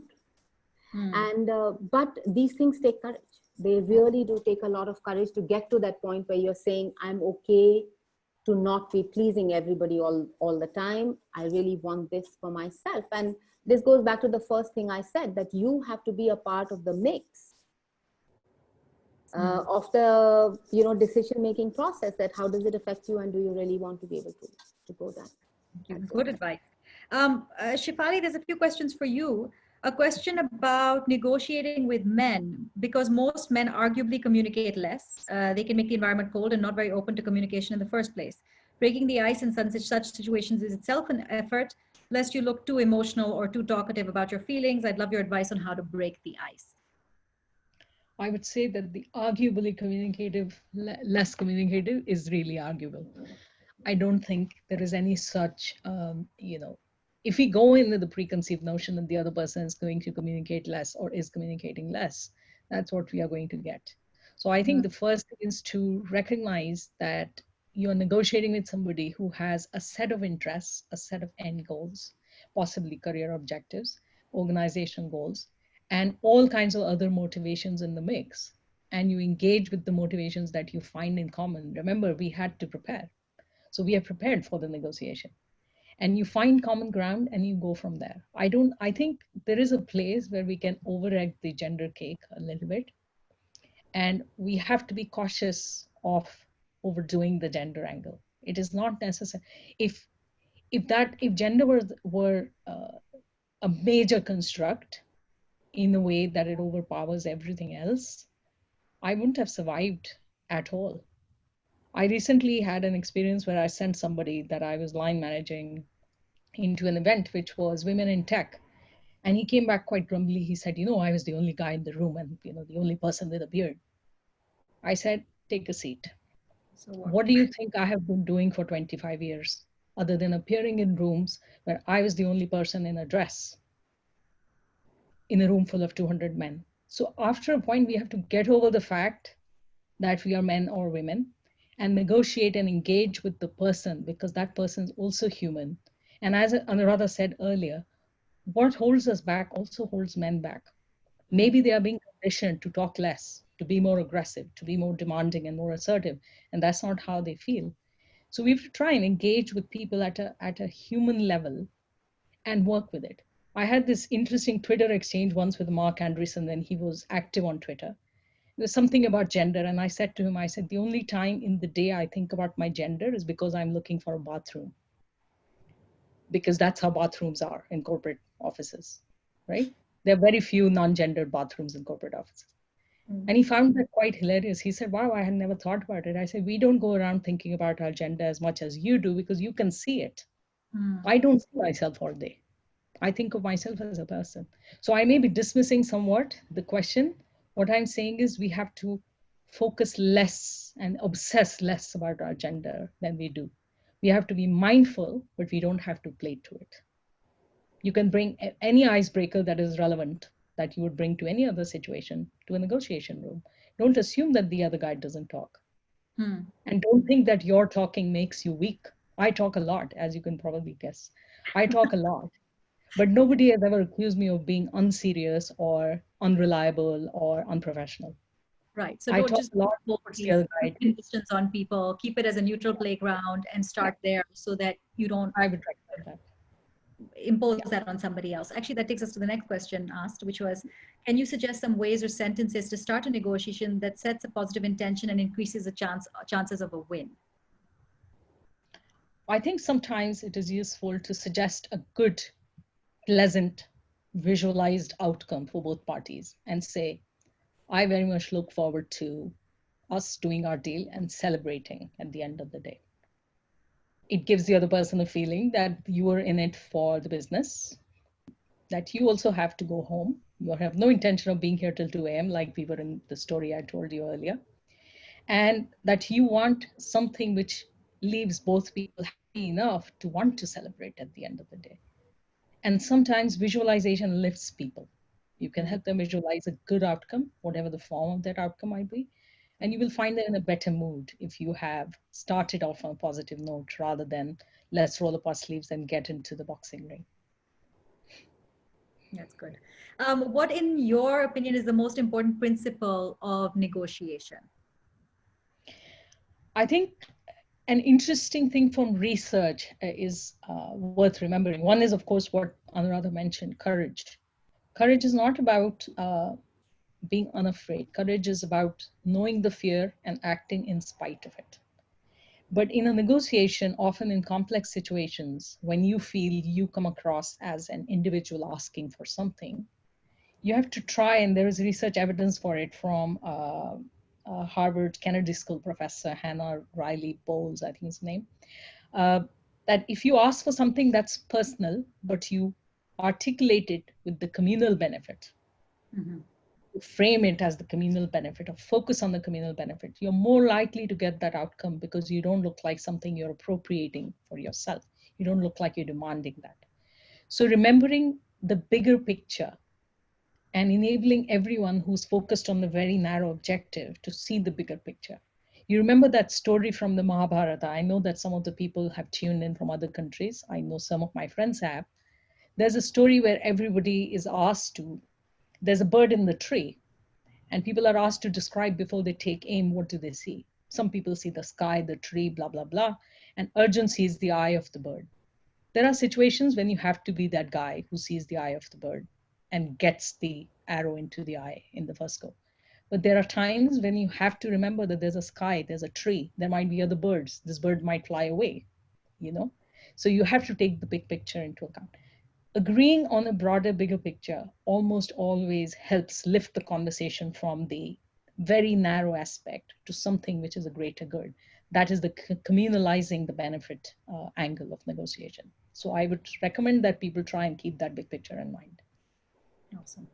But these things take courage. They really do take a lot of courage to get to that point where you're saying, I'm okay to not be pleasing everybody all the time. I really want this for myself. And this goes back to the first thing I said, that you have to be a part of the mix of the decision-making process, that how does it affect you, and do you really want to be able to go that? Good advice. Shefaly, there's a few questions for you. A question about negotiating with men, because most men arguably communicate less. They can make the environment cold and not very open to communication in the first place. Breaking the ice in such situations is itself an effort. lest you look too emotional or too talkative about your feelings. I'd love your advice on how to break the ice. I would say that the arguably communicative, less communicative is really arguable. I don't think there is any such, if we go in with the preconceived notion that the other person is going to communicate less or is communicating less, that's what we are going to get. So I think the first thing is to recognize that you're negotiating with somebody who has a set of interests, a set of end goals, possibly career objectives, organization goals, and all kinds of other motivations in the mix. And you engage with the motivations that you find in common. Remember, we had to prepare. So we are prepared for the negotiation. And you find common ground and you go from there. I think there is a place where we can over-egg the gender cake a little bit. And we have to be cautious of overdoing the gender angle. It is not necessary. If gender were a major construct in a way that it overpowers everything else, I wouldn't have survived at all. I recently had an experience where I sent somebody that I was line managing into an event, which was women in tech. And he came back quite grumbly. He said, I was the only guy in the room and, the only person with a beard. I said, take a seat. So what do you think I have been doing for 25 years, other than appearing in rooms where I was the only person in a dress in a room full of 200 men? So after a point, we have to get over the fact that we are men or women and negotiate and engage with the person, because that person is also human. And as Anuradha said earlier, what holds us back also holds men back. Maybe they are being conditioned to talk less, to be more aggressive, to be more demanding and more assertive, and that's not how they feel. So we have to try and engage with people at a human level and work with it. I had this interesting Twitter exchange once with Mark Andreessen when he was active on Twitter. There's something about gender. And I said to him, the only time in the day I think about my gender is because I'm looking for a bathroom. Because that's how bathrooms are in corporate offices, right? There are very few non-gendered bathrooms in corporate offices. And he found that quite hilarious. He said, wow, I had never thought about it. I said, we don't go around thinking about our gender as much as you do because you can see it. I don't see myself all day. I think of myself as a person. So I may be dismissing somewhat the question. What I'm saying is we have to focus less and obsess less about our gender than we do. We have to be mindful, but we don't have to play to it. You can bring any icebreaker that is relevant that you would bring to any other situation to a negotiation room. Don't assume that the other guy doesn't talk. And don't think that your talking makes you weak. I talk a lot, as you can probably guess. I talk a lot. But nobody has ever accused me of being unserious or unreliable or unprofessional. Right. So I don't talk just a lot conditions on people. Keep it as a neutral playground and start there so that you don't I would recommend that. Impose that on somebody else. Actually, that takes us to the next question asked, which was, can you suggest some ways or sentences to start a negotiation that sets a positive intention and increases the chances of a win? I think sometimes it is useful to suggest a good, pleasant, visualized outcome for both parties and say, I very much look forward to us doing our deal and celebrating at the end of the day. It gives the other person a feeling that you are in it for the business, that you also have to go home. You have no intention of being here till 2 a.m. like we were in the story I told you earlier. And that you want something which leaves both people happy enough to want to celebrate at the end of the day. And sometimes visualization lifts people. You can help them visualize a good outcome, whatever the form of that outcome might be. And you will find them in a better mood if you have started off on a positive note rather than let's roll up our sleeves and get into the boxing ring. That's good. What, in your opinion, is the most important principle of negotiation? I think an interesting thing from research is worth remembering. One is, of course, what Anuradha mentioned, courage. Courage is not about being unafraid. Courage is about knowing the fear and acting in spite of it. But in a negotiation, often in complex situations, when you feel you come across as an individual asking for something, you have to try, and there is research evidence for it from Harvard Kennedy School professor Hannah Riley Bowles, I think his name, that if you ask for something that's personal, but you articulate it with the communal benefit, you frame it as the communal benefit or focus on the communal benefit, you're more likely to get that outcome because you don't look like something you're appropriating for yourself. You don't look like you're demanding that. So remembering the bigger picture and enabling everyone who's focused on the very narrow objective to see the bigger picture. You remember that story from the Mahabharata. I know that some of the people have tuned in from other countries. I know some of my friends have. There's a story where everybody is asked to, there's a bird in the tree, and people are asked to describe before they take aim, what do they see? Some people see the sky, the tree, blah, blah, blah, and Arjun sees the eye of the bird. There are situations when you have to be that guy who sees the eye of the bird and gets the arrow into the eye in the first go. But there are times when you have to remember that there's a sky, there's a tree, there might be other birds. This bird might fly away, you know? So you have to take the big picture into account. Agreeing on a broader, bigger picture almost always helps lift the conversation from the very narrow aspect to something which is a greater good. That is the communalizing the benefit angle of negotiation. So I would recommend that people try and keep that big picture in mind. Awesome.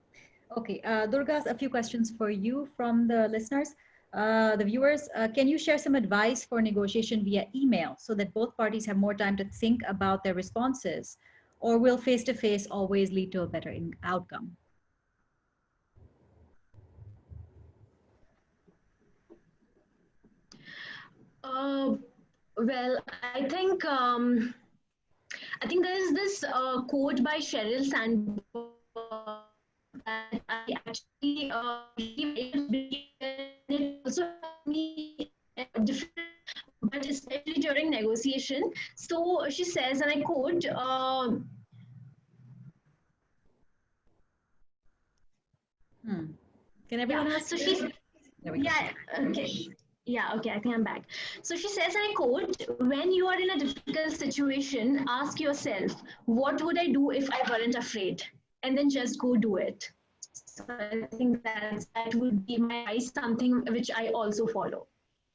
Okay, Durga, a few questions for you from the listeners, the viewers. Can you share some advice for negotiation via email so that both parties have more time to think about their responses? Or will face-to-face always lead to a better outcome? Well, I think there is this quote by Sheryl Sandberg that I actually it also me different, but especially during negotiation. So she says, and I quote, Can everyone else? So she, yeah, okay. Yeah, okay, I think I'm back. So she says, and I quote, when you are in a difficult situation, ask yourself, what would I do if I weren't afraid? And then just go do it. So I think that would be my advice, something which I also follow.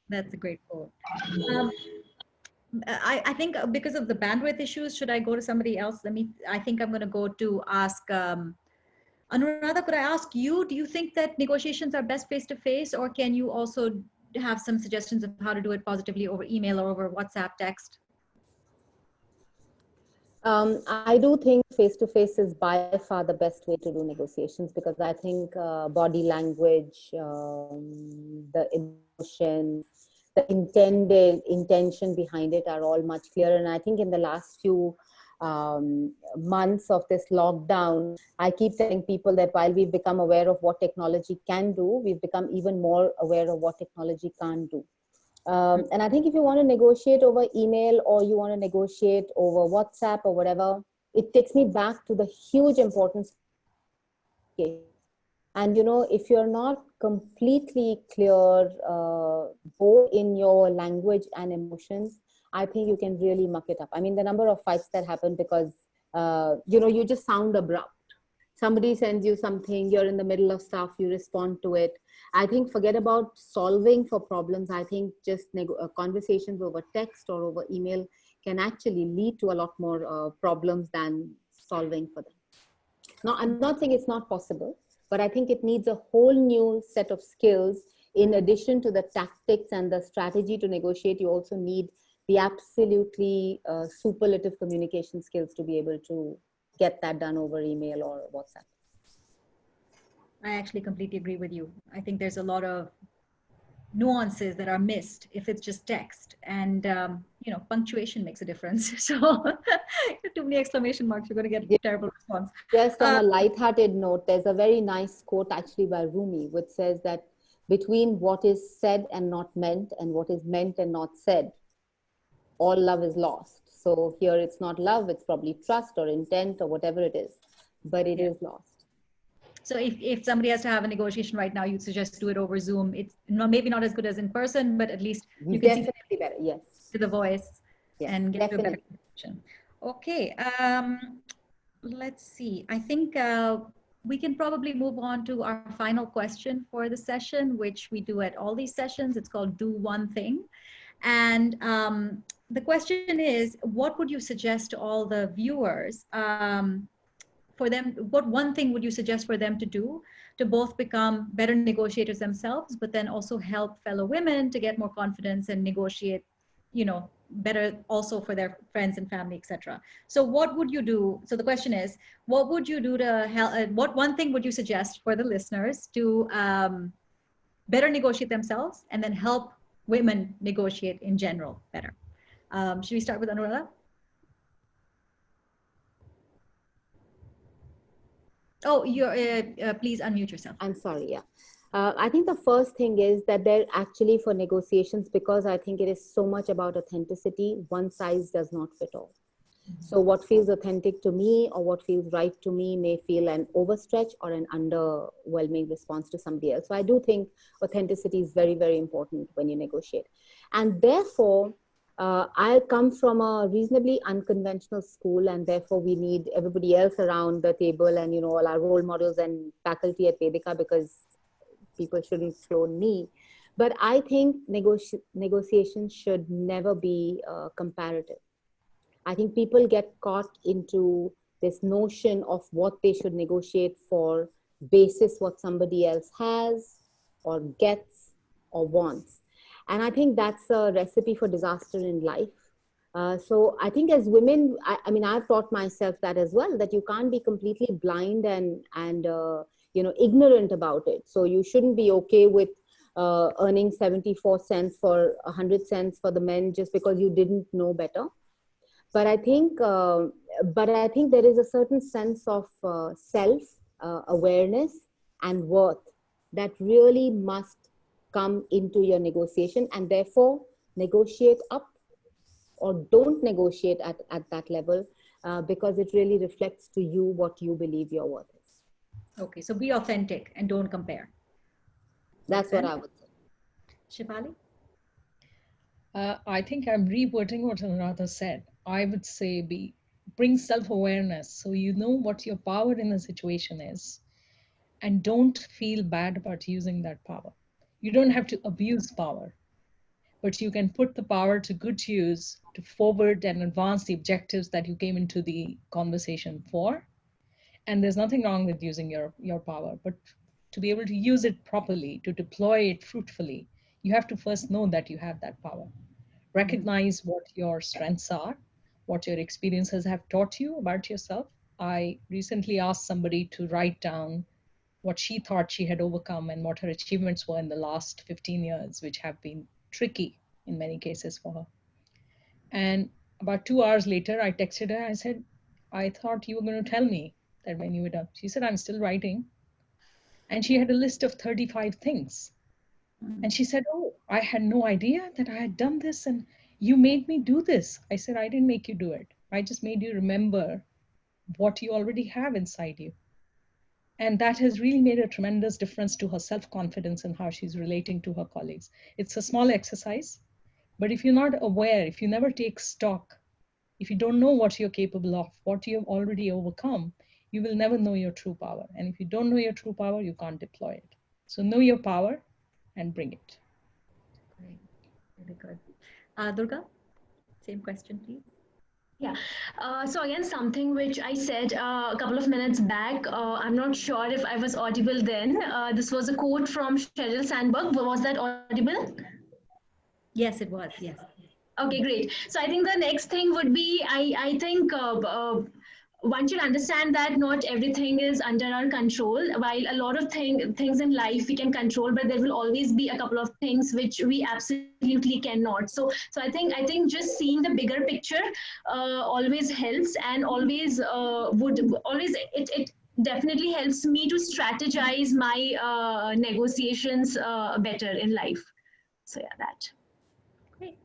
That's a great quote. I think because of the bandwidth issues, should I go to somebody else? I think I'm going to go to ask, Anuradha, could I ask you, do you think that negotiations are best face-to-face, or can you also have some suggestions of how to do it positively over email or over WhatsApp text? I do think face-to-face is by far the best way to do negotiations, because I think body language, the emotion, the intention behind it are all much clearer. And I think in the last few months of this lockdown, I keep telling people that while we've become aware of what technology can do, we've become even more aware of what technology can't do. And I think if you want to negotiate over email or you want to negotiate over WhatsApp or whatever, it takes me back to the huge importance. And, you know, if you're not completely clear both in your language and emotions, I think you can really muck it up. I mean, the number of fights that happen because, you know, you just sound abrupt. Somebody sends you something, you're in the middle of stuff, you respond to it. I think forget about solving for problems. I think just conversations over text or over email can actually lead to a lot more problems than solving for them. Now, I'm not saying it's not possible, but I think it needs a whole new set of skills. In addition to the tactics and the strategy to negotiate, you also need the absolutely superlative communication skills to be able to get that done over email or WhatsApp. I actually completely agree with you. I think there's a lot of nuances that are missed if it's just text, and you know, punctuation makes a difference. So too many exclamation marks, you're going to get a terrible response. Just on a lighthearted note, there's a very nice quote actually by Rumi, which says that between what is said and not meant and what is meant and not said, all love is lost. So here it's not love, it's probably trust or intent or whatever it is, but it is lost. So if somebody has to have a negotiation right now, you'd suggest do it over Zoom. It's maybe not as good as in person, but at least you can definitely see better, yes, to the voice, yes, and get definitely. to a better connection. Okay, let's see. I think we can probably move on to our final question for the session, which we do at all these sessions. It's called Do One Thing. And the question is, what would you suggest to all the viewers for them? What one thing would you suggest for them to do to both become better negotiators themselves, but then also help fellow women to get more confidence and negotiate, better also for their friends and family, etc. So what would you do? So the question is, what would you do to help? What one thing would you suggest for the listeners to better negotiate themselves and then help women negotiate in general better? Should we start with Anuradha? Oh, please unmute yourself. I'm sorry, yeah. I think the first thing is that they're actually for negotiations, because I think it is so much about authenticity. One size does not fit all. So what feels authentic to me or what feels right to me may feel an overstretch or an underwhelming response to somebody else. So I do think authenticity is very, very important when you negotiate. And therefore, I come from a reasonably unconventional school, and therefore we need everybody else around the table and, all our role models and faculty at Vedica, because people shouldn't clone me. But I think negotiation should never be comparative. I think people get caught into this notion of what they should negotiate for basis what somebody else has or gets or wants. And I think that's a recipe for disaster in life. So I think as women, I mean, I've taught myself that as well, that you can't be completely blind and ignorant about it. So you shouldn't be okay with earning 74 cents for 100 cents for the men just because you didn't know better. But I think there is a certain sense of self awareness and worth that really must come into your negotiation, and therefore negotiate up or don't negotiate at that level, because it really reflects to you what you believe your worth is. Okay, so be authentic and don't compare. That's what I would say. Shefaly? I think I'm rewording what Anuradha said. I would say bring self-awareness, so you know what your power in a situation is, and don't feel bad about using that power. You don't have to abuse power, but you can put the power to good use to forward and advance the objectives that you came into the conversation for. And there's nothing wrong with using your power, but to be able to use it properly, to deploy it fruitfully, you have to first know that you have that power. Recognize what your strengths are, what your experiences have taught you about yourself. I recently asked somebody to write down what she thought she had overcome and what her achievements were in the last 15 years, which have been tricky in many cases for her. And about 2 hours later, I texted her. I said, I thought you were going to tell me that when you were done. She said, I'm still writing. And she had a list of 35 things. And she said, oh, I had no idea that I had done this, and you made me do this. I said, I didn't make you do it. I just made you remember what you already have inside you. And that has really made a tremendous difference to her self-confidence and how she's relating to her colleagues. It's a small exercise, but if you're not aware, if you never take stock, if you don't know what you're capable of, what you have already overcome, you will never know your true power. And if you don't know your true power, you can't deploy it. So know your power and bring it. Great, really good. Durga, same question, please. Yeah. So again, something which I said a couple of minutes back, I'm not sure if I was audible then. This was a quote from Sheryl Sandberg. Was that audible? Yes, it was. Yes. Okay, great. So I think the next thing would be, I think one should understand that not everything is under our control. While a lot of things in life we can control, but there will always be a couple of things which we absolutely cannot. So I think just seeing the bigger picture always helps, and always it definitely helps me to strategize my negotiations better in life. So yeah, that. Great.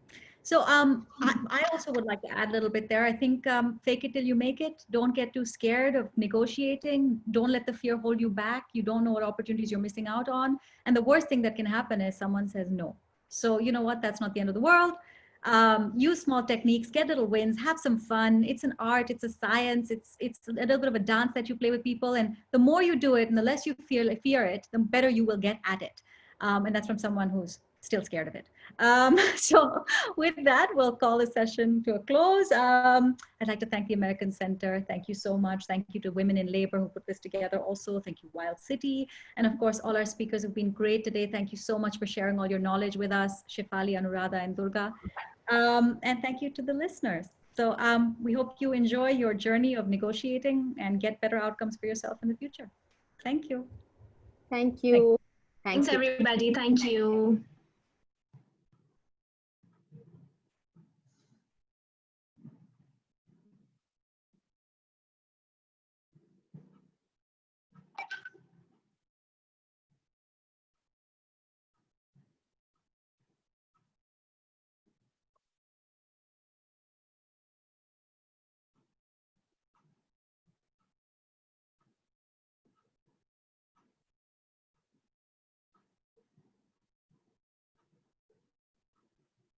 So I also would like to add a little bit there. I think fake it till you make it. Don't get too scared of negotiating. Don't let the fear hold you back. You don't know what opportunities you're missing out on. And the worst thing that can happen is someone says no. So you know what? That's not the end of the world. Use small techniques, get little wins, have some fun. It's an art, it's a science, it's a little bit of a dance that you play with people. And the more you do it and the less you fear it, the better you will get at it. And that's from someone who's still scared of it. So with that, we'll call the session to a close. I'd like to thank the American Center. Thank you so much. Thank you to Women in Labor who put this together also. Thank you, Wild City. And of course, all our speakers have been great today. Thank you so much for sharing all your knowledge with us, Shefaly, Anuradha, and Durga. And thank you to the listeners. So we hope you enjoy your journey of negotiating and get better outcomes for yourself in the future. Thank you. Thank you. Thanks, everybody. Thank you.